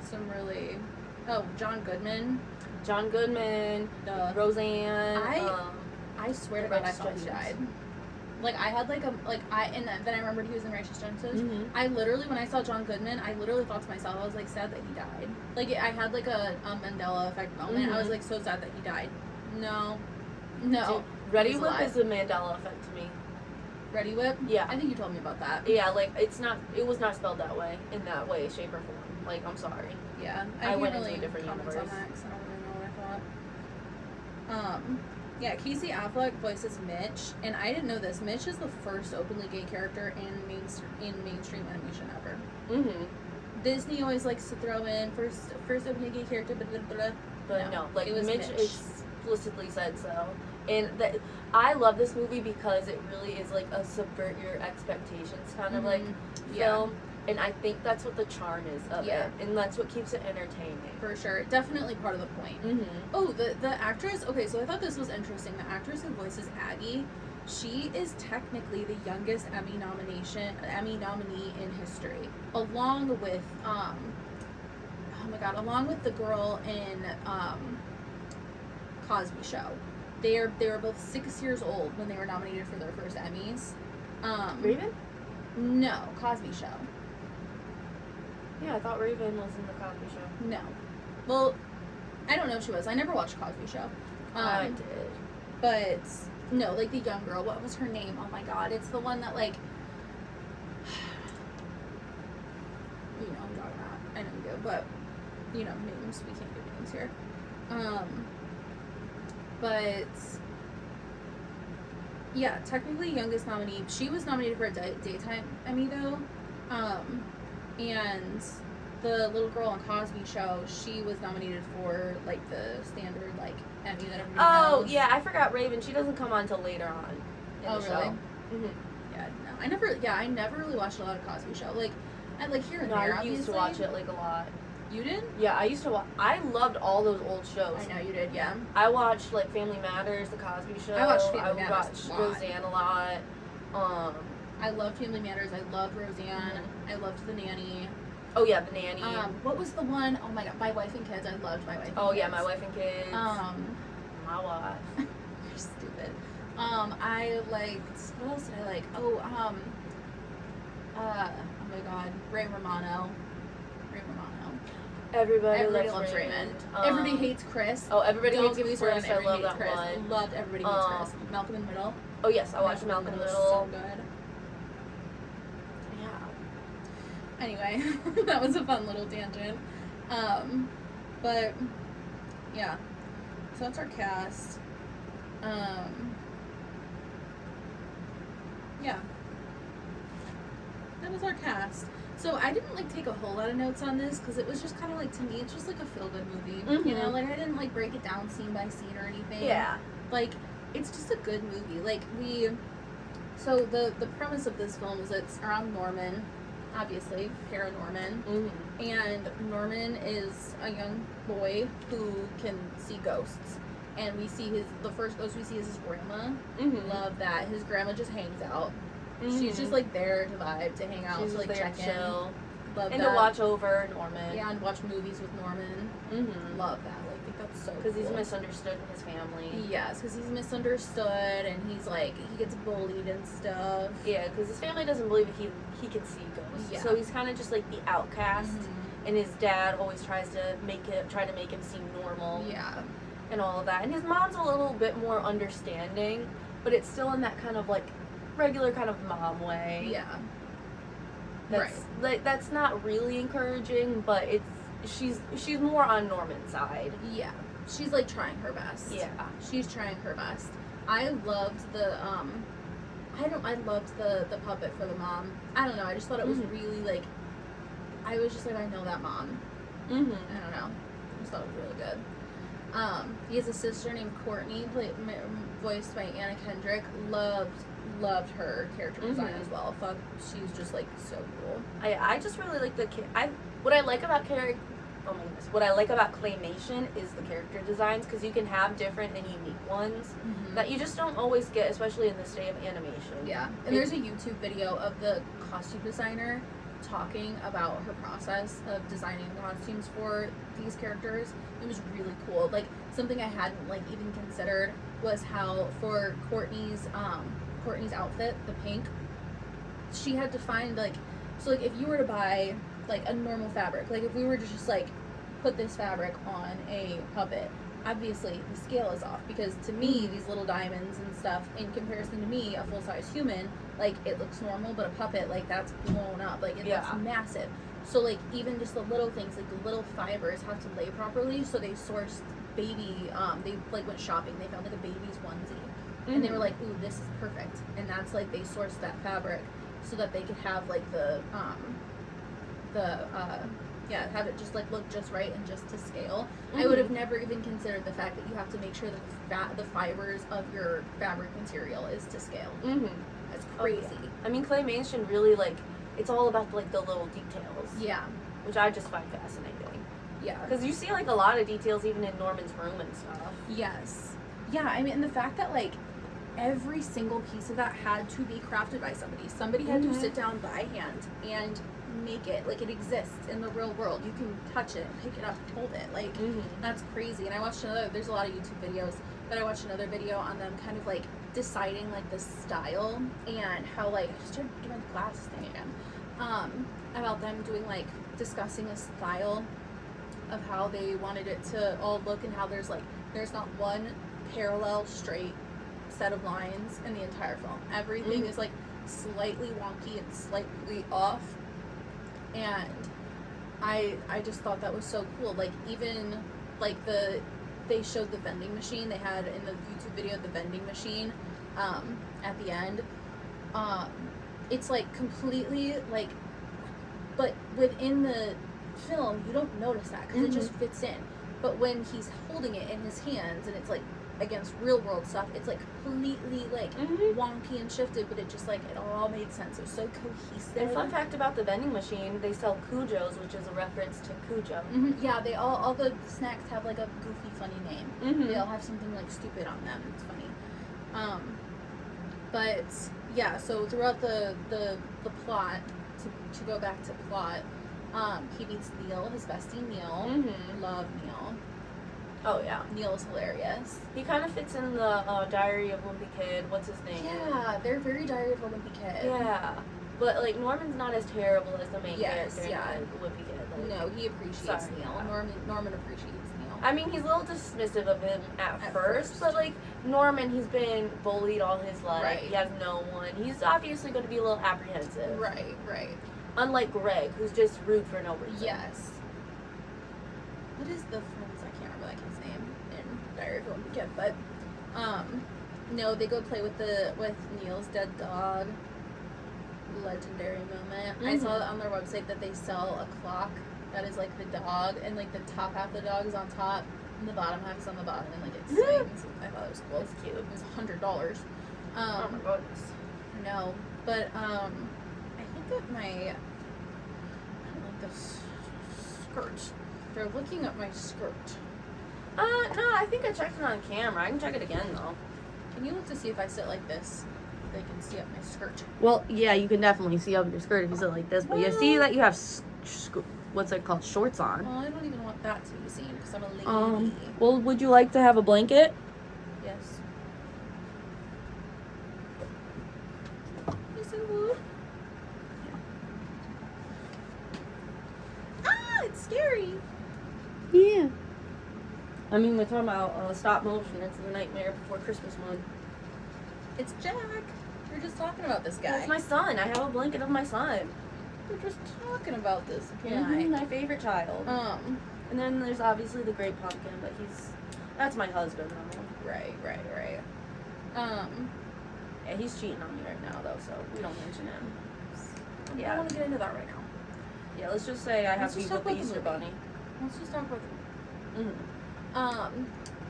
some really. Oh, John Goodman, Roseanne. I swear to God, I thought he died. Like I had then I remembered he was in Righteous Gemstones. Mm-hmm. I literally, when I saw John Goodman, I literally thought to myself, I was like sad that he died. Like I had like a Mandela effect moment. Mm-hmm. I was like so sad that he died. No. Dude, Ready Whip is a Mandela effect to me. Ready Whip? Yeah. I think you told me about that. Yeah, like it was not spelled that way, in that way, shape, or form. Like, I'm sorry. Yeah. I went into a different universe. On that, 'cause I don't really know what I thought. Yeah, Casey Affleck voices Mitch, and I didn't know this. Mitch is the first openly gay character in mainstream animation ever. Mm-hmm. Disney always likes to throw in first openly gay character, but no, like Mitch explicitly said so. And I love this movie because it really is like a subvert your expectations kind of like film. And I think that's what the charm is of it. And that's what keeps it entertaining. For sure. Definitely part of the point. Mm-hmm. Oh, the actress, okay, so I thought this was interesting. The actress who voices Aggie, she is technically the youngest Emmy nominee in history. Along with, along with the girl in Cosby Show. They were both 6 years old when they were nominated for their first Emmys. Raven? No, Cosby Show. Yeah, I thought Raven was in the Cosby Show. No. Well, I don't know if she was. I never watched Cosby Show. I did. But, no, like the young girl. What was her name? Oh my god. It's the one that, like... You know who I'm talking I know we do, but, you know, names, we can't do names here. But, yeah, technically youngest nominee. She was nominated for a daytime Emmy, though. And the little girl on Cosby Show, she was nominated for, like, the standard, like, Emmy that everybody knows. Oh, yeah, I forgot Raven. She doesn't come on till later on in the show. Really? Mm-hmm. Yeah, no. I never really watched a lot of Cosby Show. Like, here and No, there, I used to watch it, like, a lot. You did? Yeah, I used to watch. I loved all those old shows. I know you did, yeah. I watched, like, Family Matters, The Cosby Show. I watched Family Matters watched a lot. Roseanne a lot. I loved Family Matters. I loved Roseanne. Mm-hmm. I loved The Nanny. Oh, yeah, The Nanny. What was the one? Oh, my God. My Wife and Kids. I loved My Wife and Kids. Oh, yeah, My Wife and Kids. My wife. You're stupid. I liked... What else did I like? Oh my God. Ray Romano. Everybody loves Raymond. Everybody hates Chris. Oh, everybody Don't hates give me Chris. started on I love that Chris. one. Loved Everybody Hates Chris. Malcolm in the Middle. Oh yes, I watched Malcolm in the Middle. So good. Yeah. Anyway, that was a fun little tangent. But yeah, so that's our cast. Yeah, that was our cast. So I didn't like take a whole lot of notes on this because it was just kind of like, to me, it's just like a feel-good movie. Mm-hmm. You know, like I didn't like break it down scene by scene or anything. Yeah. Like, it's just a good movie. Like so the premise of this film is it's around Norman, obviously, Paranorman. Mm-hmm. And Norman is a young boy who can see ghosts. And we see the first ghost we see is his grandma. Mm-hmm. Love that. His grandma just hangs out. Mm-hmm. She's just like there to vibe, to hang out, She's to like check in. Chill. Love and that. to watch over Norman. Yeah, and watch movies with Norman. Mm-hmm. Love that. Like, I think that's so cool. Because he's misunderstood in his family. Yes, because he's misunderstood and he's like, he gets bullied and stuff. Yeah, because his family doesn't believe he can see ghosts. Yeah. So he's kind of just like the outcast. Mm-hmm. And his dad always tries to make him seem normal. Yeah. And all of that. And his mom's a little bit more understanding, but it's still in that kind of like regular kind of mom way. Yeah. That's, right. Like, that's not really encouraging, but she's more on Norman's side. Yeah. She's like trying her best. Yeah. She's trying her best. I loved the I loved the puppet for the mom. I don't know, I just thought it was really like, I was just like, I know that mom. Mm-hmm. I don't know. I just thought it was really good. He has a sister named Courtney, voiced by Anna Kendrick. Loved her character design as well. Thought she was just like so cool. I just really like what I like about what I like about claymation is the character designs, because you can have different and unique ones that you just don't always get, especially in this day of animation. Yeah, and there's a YouTube video of the costume designer talking about her process of designing the costumes for these characters. It was really cool. Like, something I hadn't like even considered was how for Courtney's outfit, the pink, she had to find like if you were to buy like a normal fabric, like if we were to just like put this fabric on a puppet, obviously the scale is off, because to me these little diamonds and stuff, in comparison to me, a full-size human, like it looks normal, but a puppet, like that's blown up, like it looks massive. So like even just the little things, like the little fibers have to lay properly. So they sourced baby, they like went shopping, they found like a baby's onesie, and they were like, ooh, this is perfect. And that's like, they sourced that fabric so that they could have like have it just like look just right and just to scale. I would have never even considered the fact that you have to make sure that the fibers of your fabric material is to scale. That's crazy. Oh, yeah. I mean, claymation really, like, it's all about like the little details. Yeah. Which I just find fascinating. Yeah. Because you see like a lot of details even in Norman's room and stuff. Yes. Yeah, I mean, and the fact that like every single piece of that had to be crafted by somebody. Somebody had to sit down by hand and make it like it exists in the real world. You can touch it and pick it up and hold it. Like, that's crazy. And I watched there's a lot of YouTube videos, but I watched another video on them kind of like deciding like the style and how, like, I just tried to get my glasses thing again, about them doing like discussing a style of how they wanted it to all look, and how there's not one parallel straight set of lines in the entire film. Everything is like slightly wonky and slightly off, and I just thought that was so cool. Like, even, like, they showed the vending machine. They had in the YouTube video the vending machine at the end. It's, like, completely, like, but within the film, you don't notice that because it just fits in. But when he's holding it in his hands and it's, like, against real world stuff, it's, like, completely, like, wonky and shifted, but it just, like, it all made sense. It was so cohesive. And fun fact about the vending machine, they sell Cujos, which is a reference to Cujo. Yeah, they all the snacks have, like, a goofy, funny name. They all have something, like, stupid on them. It's funny. But, yeah, so throughout the plot, to go back to plot, he meets Neil, his bestie Neil. Love Neil. Oh, yeah. Neil's hilarious. He kind of fits in the Diary of Wimpy Kid. What's his name? Yeah, they're very Diary of a Wimpy Kid. Yeah. But, like, Norman's not as terrible as the main character yeah. in Wimpy Kid. Like, No, he appreciates Neil. Yeah. Norman appreciates Neil. I mean, he's a little dismissive of him at first, but, like, Norman, he's been bullied all his life. Right. He has no one. He's obviously going to be a little apprehensive. Right. Unlike Greg, who's just rude for no reason. Yes. What is the friend's? I can't remember like his name in Diary of a Wimpy Kid, but no, they go play with Neil's dead dog. Legendary moment. I saw on their website that they sell a clock that is like the dog, and like the top half of the dog is on top, and the bottom half is on the bottom, and like it swings. I thought it was cool. It's cute. It was $100. Oh my goodness. No, but I think that I don't like this skirt. They're looking at my skirt. No, I think I checked it on camera. I can check it again though. Can you look to see if I sit like this? They can see up my skirt. Well, yeah, you can definitely see up your skirt if you sit like this, but you see that you have what's it called, shorts on. Well, I don't even want that to be seen because I'm a lady. Well, would you like to have a blanket? Yes. Yes, I would. Ah, it's scary. Yeah. I mean, we're talking about stop motion. It's the Nightmare Before Christmas one. It's Jack. We're just talking about this guy. That's my son. I have a blanket of my son. We're just talking about this guy. My favorite child. And then there's obviously the Great Pumpkin, but that's my husband though. Right. Yeah, he's cheating on me right now though, so we don't mention him. I don't want to get into that right now. Yeah, let's just say I have Let's just beef with talk the about the Easter movie. Bunny. Let's just talk about Mm-hmm.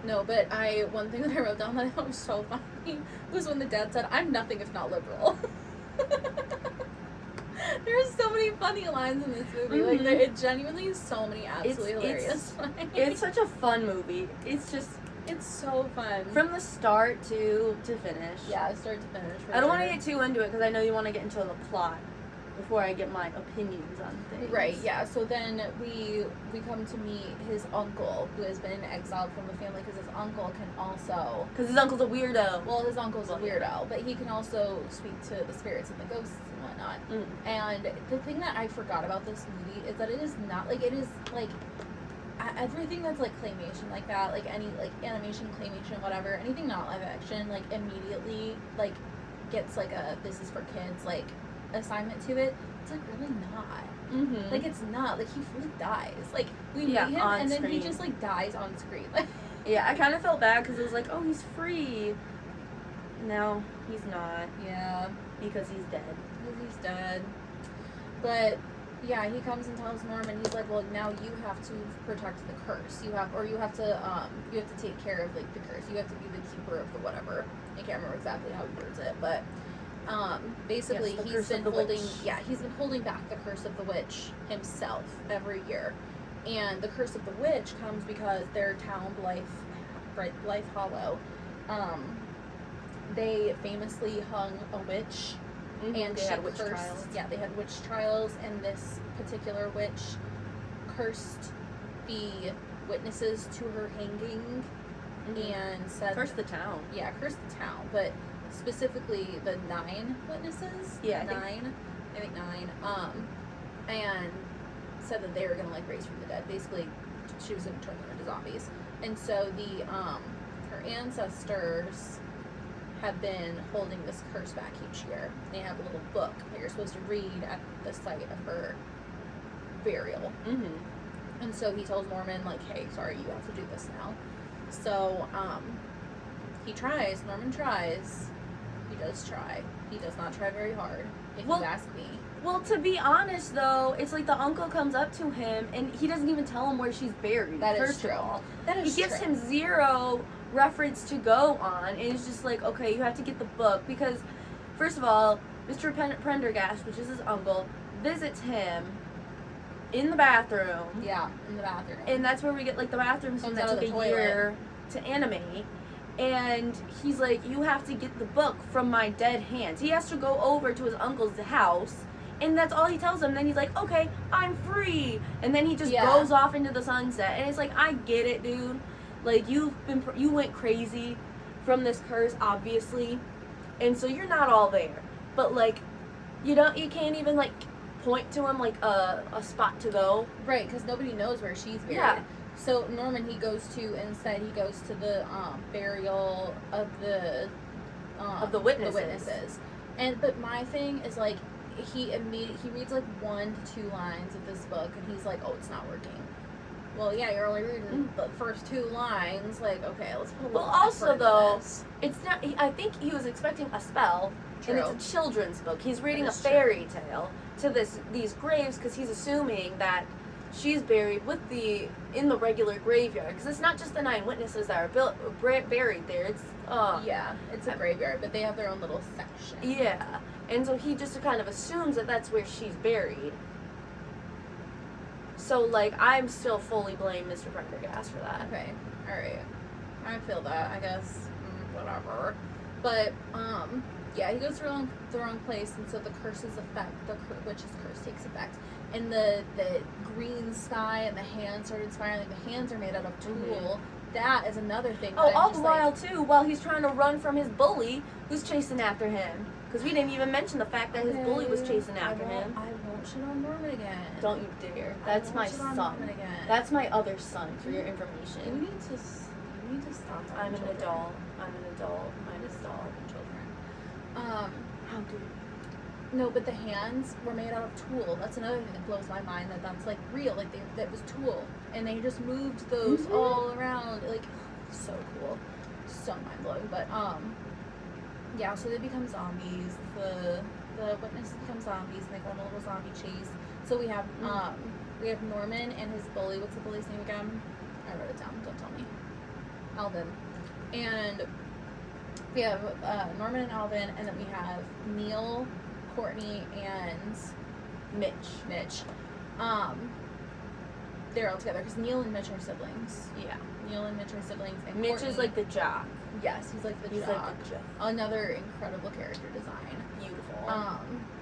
No, but one thing that I wrote down that I thought was so funny was when the dad said, "I'm nothing if not liberal." There's so many funny lines in this movie. Like, it genuinely is so many absolutely hilarious lines. It's such a fun movie. It's so fun. from the start to finish. Yeah, start to finish. I don't want to get too into it because I know you want to get into the plot before I get my opinions on things. Right, yeah. So then we come to meet his uncle, who has been exiled from the family because his uncle can also... Because his uncle's a weirdo. Well, his uncle's a weirdo, but he can also speak to the spirits and the ghosts and whatnot. And the thing that I forgot about this movie is that it is not, like, it is, like, everything that's, like, claymation like that, like, any, like, animation, claymation, whatever, anything not live action, like, immediately, like, gets, like, a this is for kids, like, assignment to it. It's like really not. Like, it's not. Like, he fully dies. Like, we meet him and then he just like dies on screen. Like, yeah, I kind of felt bad because it was like, oh, he's free. No, he's not. Yeah, because he's dead. He's dead. But yeah, he comes and tells Norman. He's like, well, now you have to protect the curse. You have to take care of like the curse. You have to be the keeper of the whatever. I can't remember exactly how he words it, but. Basically, yes, he's been holding back the curse of the witch himself every year, and the curse of the witch comes because their town, Blythe Hollow, they famously hung a witch, and they had witch trials. Yeah, they had witch trials, and this particular witch cursed the witnesses to her hanging, and said cursed the town. Yeah, cursed the town, but. Specifically the 9 witnesses. Yeah, I think 9. And said that they were gonna like raise from the dead. Basically, she was gonna turn them into zombies. And so the her ancestors have been holding this curse back each year. They have a little book that you're supposed to read at the site of her burial. Mm-hmm. And so he tells Norman, like, hey, sorry, you have to do this now. So, he tries. Norman tries. He does try. He does not try very hard, if you ask me. Well, to be honest, though, it's like the uncle comes up to him, and he doesn't even tell him where she's buried. That is first true. of all. That is He gives true. him zero reference to go on, and it's just like, okay, you have to get the book, because, first of all, Mr. Prendergast, which is his uncle, visits him in the bathroom. Yeah, in the bathroom. And that's where we get, like, the bathroom scene that took a year to animate. And he's like, you have to get the book from my dead hands. He has to go over to his uncle's house, and that's all he tells him. Then he's like, okay, I'm free. And then he just goes off into the sunset. And it's like, I get it, dude. Like, you went crazy from this curse, obviously. And so you're not all there. But, like, you can't even, like, point to him, like, a spot to go. Right, because nobody knows where she's buried. Yeah. So Norman, he goes to the burial of the witnesses. But my thing is, like, he reads like 1 to 2 lines of this book, and he's like, oh, it's not working. Well, yeah, you're only reading the first 2 lines. Like, okay, let's put a little effort into this. It's not. I think he was expecting a spell, True. and it's a children's book. He's reading a fairy tale to these graves because he's assuming that she's buried in the regular graveyard, because it's not just the 9 witnesses that are buried there. It's it's a graveyard, but they have their own little section. Yeah, and so he just kind of assumes that that's where she's buried. So, like, I'm still fully blame Mr. Prendergast for that. Okay, all right, I feel that. I guess whatever, but yeah, he goes to the wrong place, and so the curse's effect, the witch's curse takes effect. And the green sky and the hands started inspiring. Like, the hands are made out of tulle. Mm-hmm. That is another thing. Oh, all the while, too, while he's trying to run from his bully who's chasing after him. Because we didn't even mention the fact that his bully was chasing after him. I won't shit on Norman again. Don't you dare. That's my son. That's my other son, for your information. You need to stop. I'm an adult. I'm an adult. Children. How do you? No, but the hands were made out of tulle. That's another thing that blows my mind, that's like real. Like, that was tulle, and they just moved those all around. Like, so cool, so mind blowing. But yeah. So they become zombies. The witnesses become zombies, and they go on a little zombie chase. So we have Norman and his bully. What's the bully's name again? I wrote it down. Don't tell me. Alvin. And we have Norman and Alvin, and then we have Neil, Courtney, and Mitch. They're all together because Neil and Mitch are siblings. Yeah. Neil and Mitch are siblings. And Mitch Courtney, is like the jock. Yes, he's like the jock. Another incredible character design. Beautiful.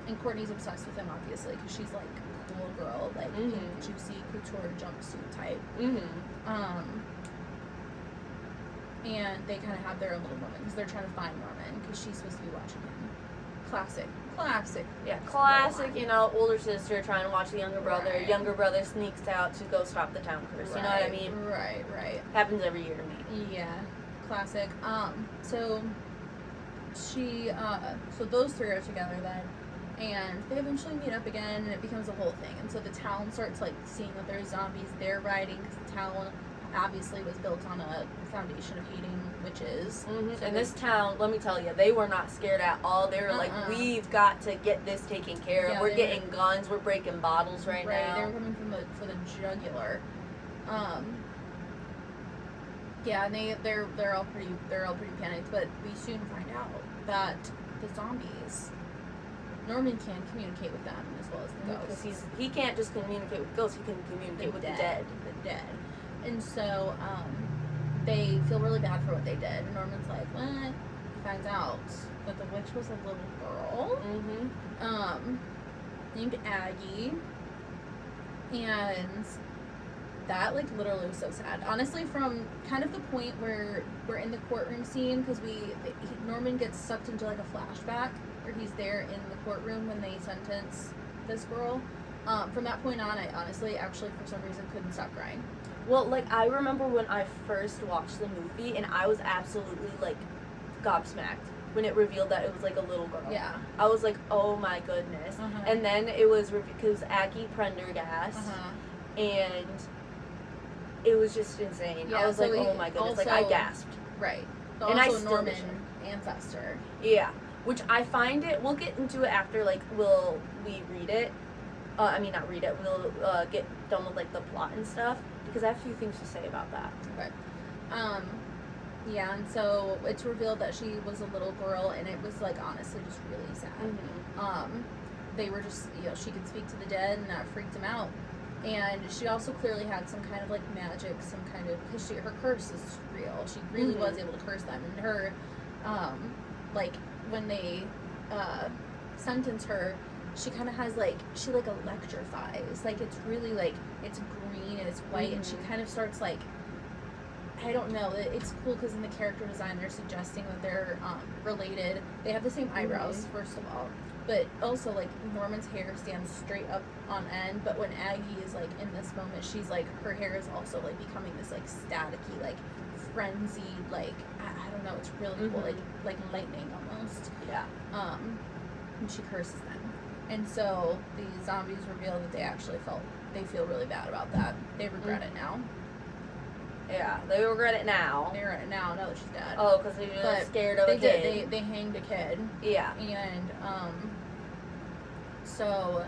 And Courtney's obsessed with him, obviously, because she's like a cool girl, like pink, juicy couture jumpsuit type. And they kind of have their own little moment because they're trying to find Norman because she's supposed to be watching him. Classic. Yeah, classic, older sister trying to watch the younger brother. Right. Younger brother sneaks out to go stop the town curse. You know what I mean? Right. Happens every year to me. Yeah, classic. So those 3 are together then, and they eventually meet up again, and it becomes a whole thing. And so the town starts, like, seeing that there's zombies they're riding, because the town obviously was built on a foundation of hating witches. So and this town, let me tell you, they were not scared at all. They were like, we've got to get this taken care of. We're getting guns. We're breaking bottles right now. They were coming for the jugular. Yeah, and they're all pretty panicked. But we soon find out that the zombies, Norman can communicate with them as well as the ghosts. Because he can't just communicate with ghosts. He can communicate with the dead. And so, they feel really bad for what they did. And Norman's like, what? He finds out that the witch was a little girl. Named Aggie. And that, like, literally was so sad. Honestly, from kind of the point where we're in the courtroom scene, because Norman gets sucked into, like, a flashback, where he's there in the courtroom when they sentence this girl. From that point on, I honestly, actually, for some reason, couldn't stop crying. Well, like, I remember when I first watched the movie, and I was absolutely, like, gobsmacked when it revealed that it was like a little girl. Yeah. I was like, oh my goodness. And then it was because Aggie Prendergast, and it was just insane. Yeah, I was like, oh my goodness, like I gasped. Right. And I still Norman ancestor. Yeah, which I find it. We'll get into it after we read it. Not read it. We'll get done with like the plot and stuff because I have a few things to say about that. Okay. Yeah, and so it's revealed that she was a little girl, and it was like honestly just really sad. They were just she could speak to the dead, and that freaked him out. And she also clearly had some kind of like magic, some kind of because her curse is real. She really was able to curse them, and her like when they sentence her, she kind of has she electrifies. Like it's really like it's green and it's white, and she kind of starts like I don't know. It's cool because in the character design they're suggesting that they're related. They have the same eyebrows first of all, but also like Norman's hair stands straight up on end. But when Aggie is like in this moment, she's like her hair is also like becoming this like staticky, like frenzied, like I don't know. It's really cool, like lightning almost. Yeah. And she curses them, and so the zombies reveal that they feel really bad about that. They regret it now. Yeah, they regret it now. They regret it now that she's dead. Oh, because they were scared of a kid. They hanged a kid. Yeah. And, so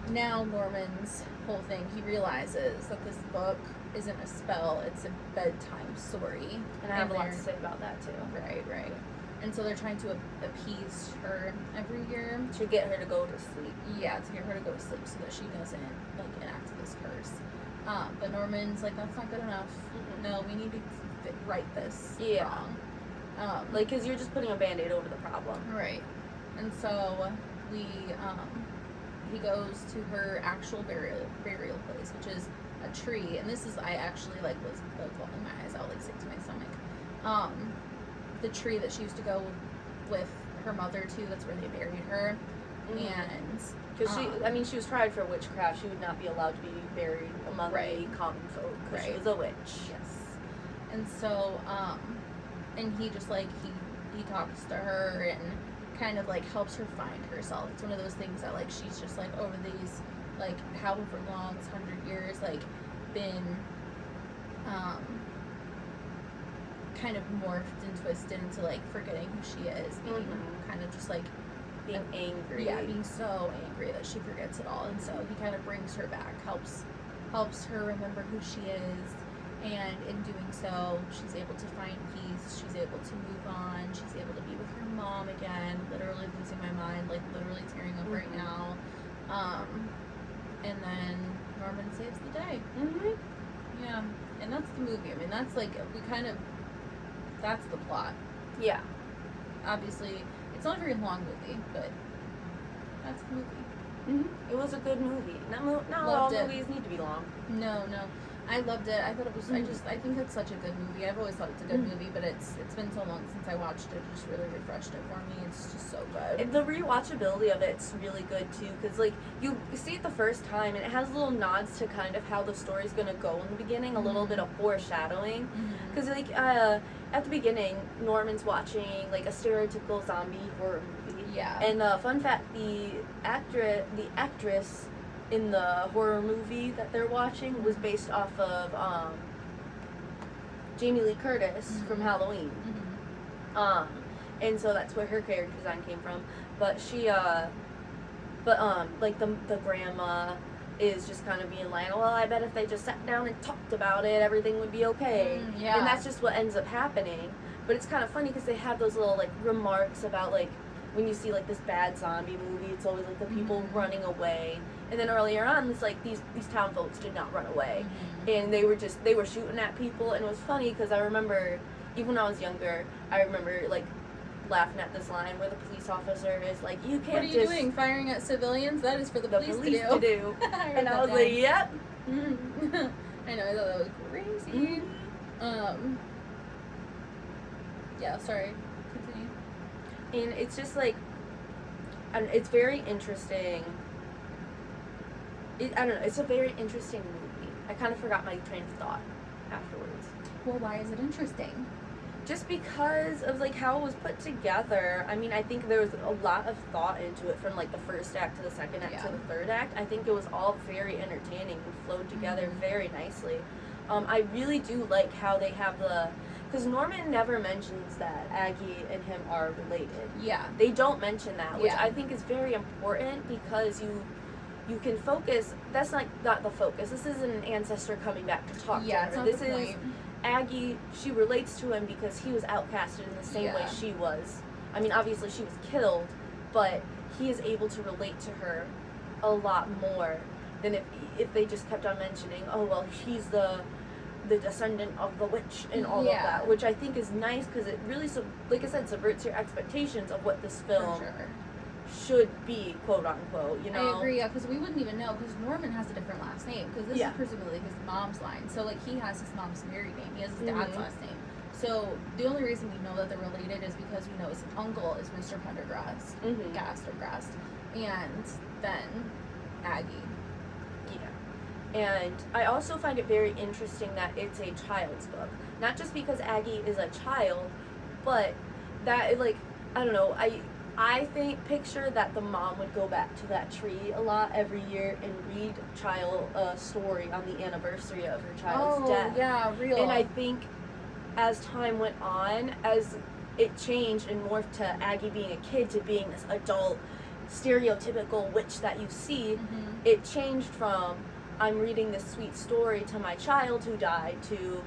now Norman's whole thing, he realizes that this book isn't a spell, it's a bedtime story. And I have a lot to say about that, too. Right. And so they're trying to appease her every year. To get her to go to sleep. Yeah, to get her to go to sleep so that she doesn't, enact this curse. But Norman's like, that's not good enough. No, we need to right this wrong. Because you're just putting a Band-Aid over the problem. Right. And so he goes to her actual burial place, which is a tree. And this is, I actually, was rolling my eyes out, sick to my stomach. The tree that she used to go with her mother to, that's where they buried her. And because she was tried for witchcraft. She would not be allowed to be buried among the common folk because she was a witch. Yes. And so, and he just he talks to her and kind of helps her find herself. It's one of those things that she's just over these however long, 100 years, been kind of morphed and twisted into forgetting who she is, being kind of just being angry. Yeah, being so angry that she forgets it all. And so he kind of brings her back, helps her remember who she is, and in doing so, she's able to find peace, she's able to move on, she's able to be with her mom again, literally losing my mind, literally tearing up right now. And then Norman saves the day. Yeah, and that's the movie. I mean, that's that's the plot. Yeah. Obviously, it's not a very long movie, but that's the movie. It was a good movie. Not all movies need to be long. No. I loved it. I thought it was, I think it's such a good movie. I've always thought it's a good movie, but it's been so long since I watched it. It just really refreshed it for me. It's just so good. And the rewatchability of it's really good, too, because, you see it the first time, and it has little nods to kind of how the story's going to go in the beginning, a little bit of foreshadowing. Because, at the beginning, Norman's watching, a stereotypical zombie horror movie. Yeah. And, fun fact, the actress in the horror movie that they're watching was based off of Jamie Lee Curtis from Halloween. And so that's where her character design came from. But she, the grandma is just kind of being well, I bet if they just sat down and talked about it, everything would be okay. Yeah. And that's just what ends up happening. But it's kind of funny because they have those little, remarks about, when you see, this bad zombie movie, it's always, the people running away. And then earlier on, it's these town folks did not run away. And they were shooting at people. And it was funny because I remember, even when I was younger, I remember, laughing at this line where the police officer is you can't just... What are you doing? Firing at civilians? That is for the police to do. And I was yep. I know, I thought that was crazy. Yeah, sorry. Continue. And it's just it's very interesting. I don't know, it's a very interesting movie. I kind of forgot my train of thought afterwards. Well, why is it interesting? just because of like how it was put together. I mean, I think there was a lot of thought into it from like the first act to the second act to the third act. I think it was all very entertaining and flowed together very nicely. I really do like how they have because Norman never mentions that Aggie and him are related. Yeah. They don't mention that, which Yeah. I think is very important because you can focus. That's not the focus. This isn't an ancestor coming back to talk to her. It's not This the is point. Aggie. She relates to him because he was outcasted in the same way she was. I mean, obviously she was killed, but he is able to relate to her a lot more than if they just kept on mentioning, oh well, he's the descendant of the witch and all of that, which I think is nice because it really, like I said, subverts your expectations of what this film should be, quote unquote. You know, I agree. Yeah, because we wouldn't even know because Norman has a different last name because this is presumably his mom's line. So like he has his mom's married name. He has his dad's last name. So the only reason we know that they're related is because we know his uncle is Mr. Pendergrast, Grast, and then Aggie. And I also find it very interesting that it's a child's book. Not just because Aggie is a child, but that, like, I don't know, I think, picture that the mom would go back to that tree a lot every year and read a story on the anniversary of her child's death. Yeah, real. And I think as time went on, as it changed and morphed to Aggie being a kid to being this adult, stereotypical witch that you see, it changed from, I'm reading this sweet story to my child who died to,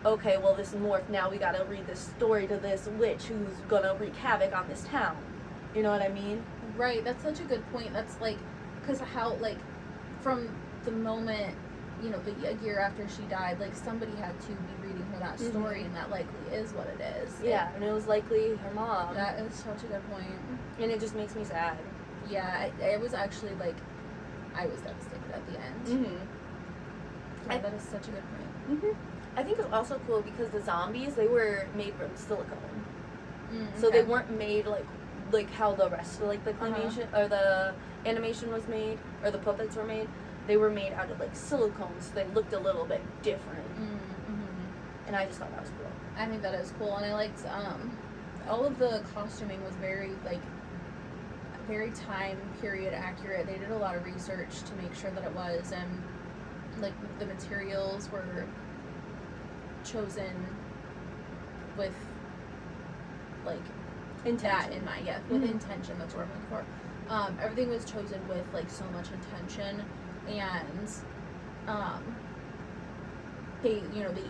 okay, well, this morphed, now we gotta read this story to this witch who's gonna wreak havoc on this town. You know what I mean? Right, that's such a good point. That's like, because how, like, from the moment, you know, a year after she died, like, somebody had to be reading her that story, and that likely is what it is. Yeah, and it was likely her mom. That is such a good point. And it just makes me sad. Yeah, it was actually, like, I was devastated at the end. Yeah, that is such a good point. I think it's also cool because the zombies, they were made from silicone. So they weren't made like how the rest of like the claymation or the animation was made or the puppets were made. They were made out of like silicone, so they looked a little bit different. And I just thought that was cool. I think that is cool, and I liked all of the costuming was very very time period accurate. They did a lot of research to make sure that it was, and like the materials were chosen with like that in mind. Yeah, with intention. That's what I'm looking for. Everything was chosen with like so much intention, and they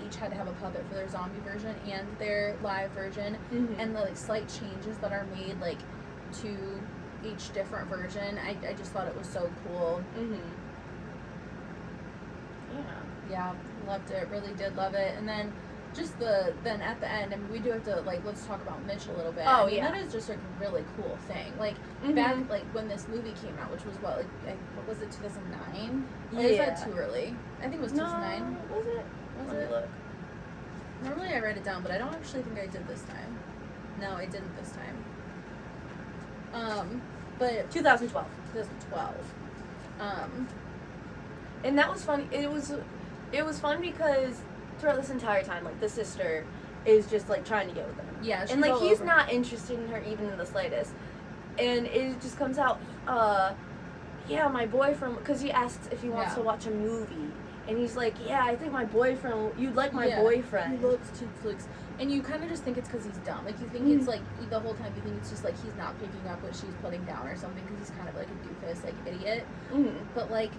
each had to have a puppet for their zombie version and their live version, and the like slight changes that are made like to each different version. I just thought it was so cool. Yeah, loved it. Really did love it. And then just then at the end, I mean, we do have to like, let's talk about Mitch a little bit. Oh, I mean, that is just a really cool thing. Like back like when this movie came out, which was what was it, 2009? Or is that too early? I think it was 2009. No, was it? Let me look. Normally I write it down, but I don't actually think I did this time. No, I didn't this time. But 2012. 2012. And that was funny. It was fun because throughout this entire time, like the sister is just like trying to get with him. Yeah, and like he's not interested in her even in the slightest. And it just comes out, yeah, my boyfriend, because he asks if he wants to watch a movie. And he's like, yeah, I think my boyfriend, you'd like my boyfriend. He loves tube flicks. And you kind of just think it's because he's dumb. Like, you think it's like, the whole time you think it's just like he's not picking up what she's putting down or something because he's kind of like a doofus, like, idiot. But, like,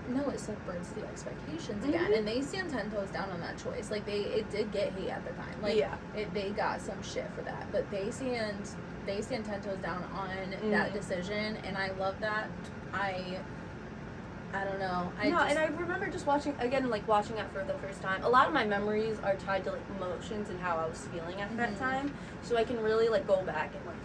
no, it subverts the expectations again. And they stand 10 toes down on that choice. Like, it did get hate at the time. Like, they got some shit for that. But they stand 10 toes down on that decision. And I love that. I don't know. And I remember just watching it for the first time. A lot of my memories are tied to like emotions and how I was feeling at that time. So I can really like go back and like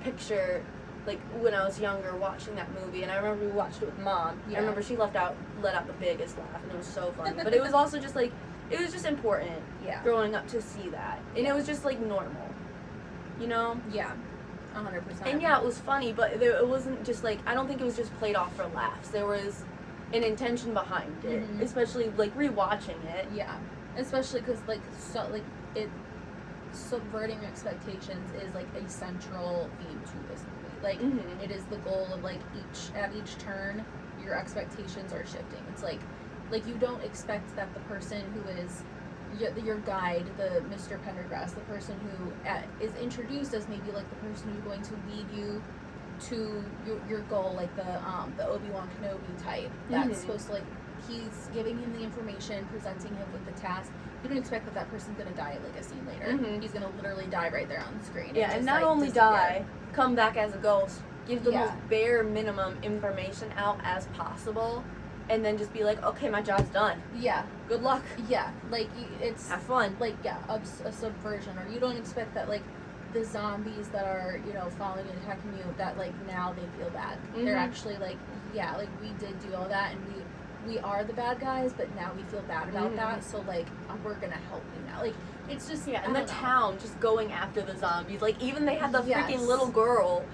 picture like when I was younger watching that movie. And I remember we watched it with Mom. I remember she let out the biggest laugh, and it was so funny. But it was also just like, it was just important growing up to see that. And it was just like normal, you know? Yeah. 100%. And yeah, it was funny, but it wasn't just like, I don't think it was just played off for laughs. There was an intention behind it, especially like rewatching it. Yeah, especially because like subverting expectations is like a central theme to this movie. Like Mhm. it is the goal of like at each turn your expectations are shifting. It's like you don't expect that the person who is your guide, the Mr. Pendergrass, the person who is introduced as maybe like the person who's going to lead you to your goal, like the Obi-Wan Kenobi type. That's Mhm. supposed to like he's giving him the information, presenting him with the task. You don't expect that person gonna die like a scene later. Mhm. He's gonna literally die right there on the screen. Yeah, and not only die, come back as a ghost, give the most bare minimum information out as possible, and then just be like, okay, my job's done. Yeah. Good luck. Yeah, like it's have fun. Like a subversion, or you don't expect that like the zombies that are following and attacking you that like now they feel bad. Mhm. They're actually like like we did do all that and we are the bad guys, but now we feel bad about that. So like we're gonna help you now. Like it's just and the town just going after the zombies. Like even they had the Yes. freaking little girl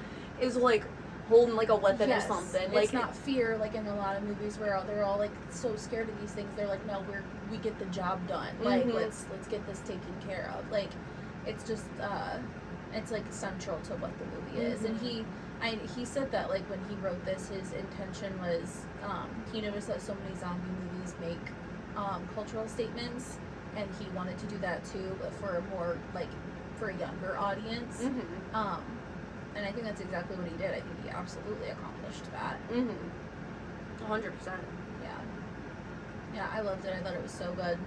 is like holding like a weapon or something. Like it's not fear like in a lot of movies where they're all like so scared of these things. They're like, no, we get the job done. Like let's get this taken care of. Like it's just it's like central to what the movie is. And he said that like when he wrote this, his intention was he noticed that so many zombie movies make cultural statements, and he wanted to do that too, but for a more like for a younger audience. And I think that's exactly what he did. I think he absolutely accomplished that. 100%. Yeah, I loved it. I thought it was so good.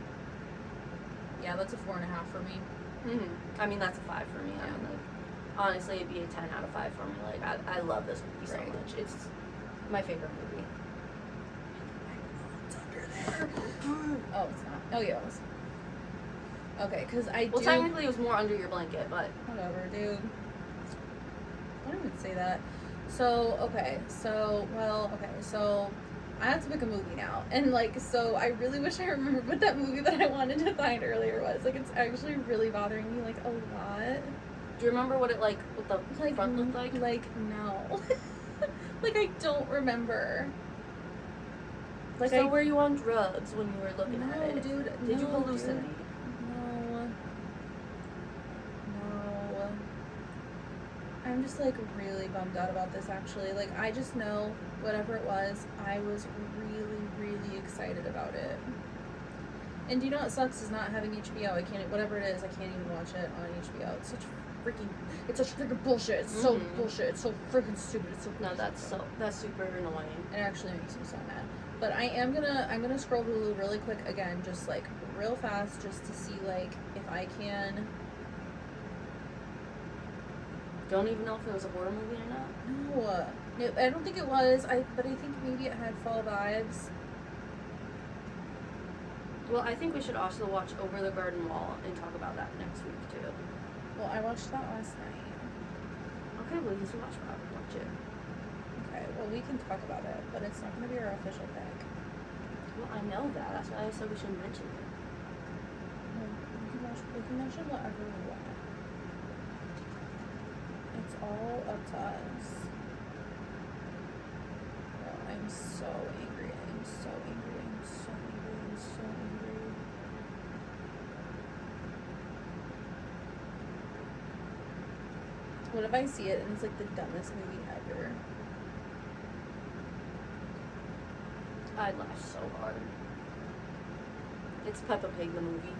Yeah, that's a 4.5 for me. I mean, that's a 5 for me. I mean, like, honestly, it'd be a 10 out of 5 for me. Like, I love this movie so much. It's my favorite movie. It's under there. Oh, it's not. Oh, yeah, it was. Okay, because Well, technically, it was more under your blanket, but whatever, dude. I don't even say that. So I have to pick a movie now, and like, so I really wish I remembered what that movie that I wanted to find earlier was. Like, it's actually really bothering me, like, a lot. do you remember what the front looked like? Like, no. Like, I don't remember. Like, so were you on drugs when you were looking at it? Dude, Did you hallucinate? Dude. No. I'm just like really bummed out about this actually. Like I just know whatever it was, I was really, really excited about it. And you know what sucks is not having HBO. I can't, whatever it is, I can't even watch it on HBO. It's such freaking bullshit. It's so bullshit. It's so freaking stupid. It's so no, that's super annoying. It actually makes me so mad. But I'm gonna scroll through really quick again, just like real fast, just to see like if I can. Don't even know if it was a horror movie or not. No, I don't think it was. But I think maybe it had fall vibes. Well, I think we should also watch Over the Garden Wall and talk about that next week too. Well, I watched that last night. Okay, well, you should watch it. Okay, well, we can talk about it, but it's not going to be our official pick. Well, I know that. That's why I said we should mention it. We can mention whatever we want. It's all up to us. Oh, I'm so angry. I'm so angry. I'm so angry. I'm so angry. What if I see it and it's like the dumbest movie ever? I'd laugh so hard. It's Peppa Pig the movie.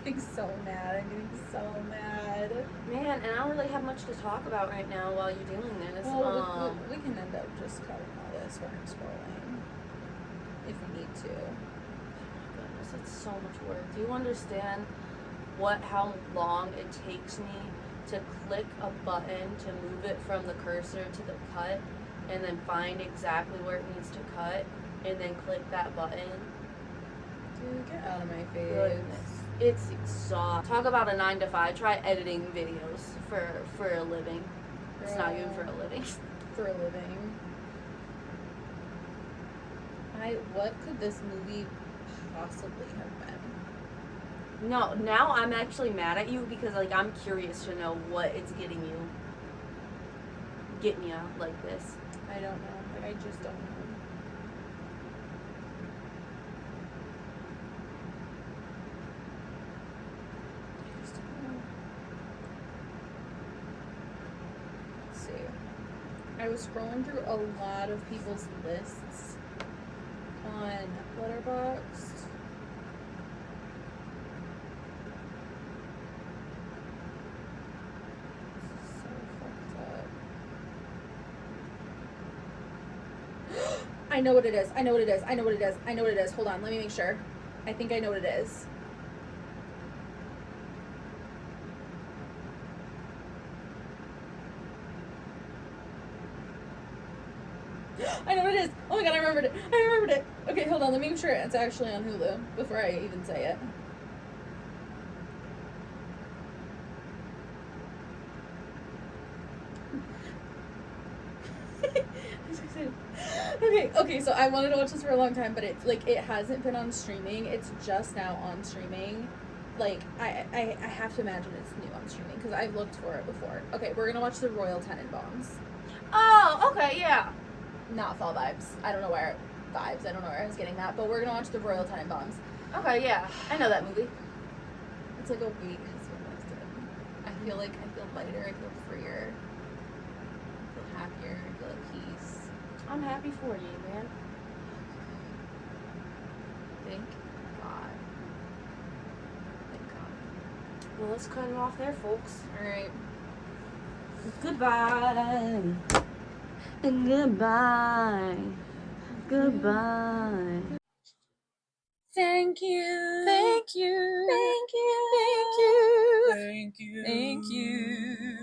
I'm so mad. I'm getting so mad. Man, and I don't really have much to talk about right now while you're doing this. Well, we can end up just cutting all this when I'm scrolling. If we need to. Oh my goodness, it's so much work. Do you understand how long it takes me to click a button to move it from the cursor to the cut and then find exactly where it needs to cut and then click that button? Dude, get out of my face. Goodness. It's exhausting. Talk about a 9 to 5. Try editing videos for a living. It's not even for a living. For a living. What could this movie possibly have been? No, now I'm actually mad at you because like I'm curious to know what it's getting you like this. I don't know. Like I just don't know. I was scrolling through a lot of people's lists on Letterboxd. So fucked up. I know what it is. I know what it is. I know what it is. I know what it is. Hold on, let me make sure. I think I know what it is. I know what it is. Oh my god, I remembered it. I remembered it. Okay, hold on. Let me make sure it's actually on Hulu before I even say it. I'm so excited. Okay, so I wanted to watch this for a long time, but it's like it hasn't been on streaming. It's just now on streaming. Like I have to imagine it's new on streaming because I've looked for it before. Okay, we're gonna watch the Royal Tenenbaums. Oh, okay, yeah. Not Fall Vibes. I don't know where I was getting that, but we're gonna watch the Royal Tenenbaums. Okay, yeah. I know that movie. It's like a weight has been lifted. I feel lighter, I feel freer, I feel happier, I feel at peace. I'm happy for you, man. Thank God. Thank God. Well, let's cut it off there, folks. Alright. Goodbye. Goodbye. Goodbye. Thank you. Thank you. Thank you. Thank you. Thank you. Thank you.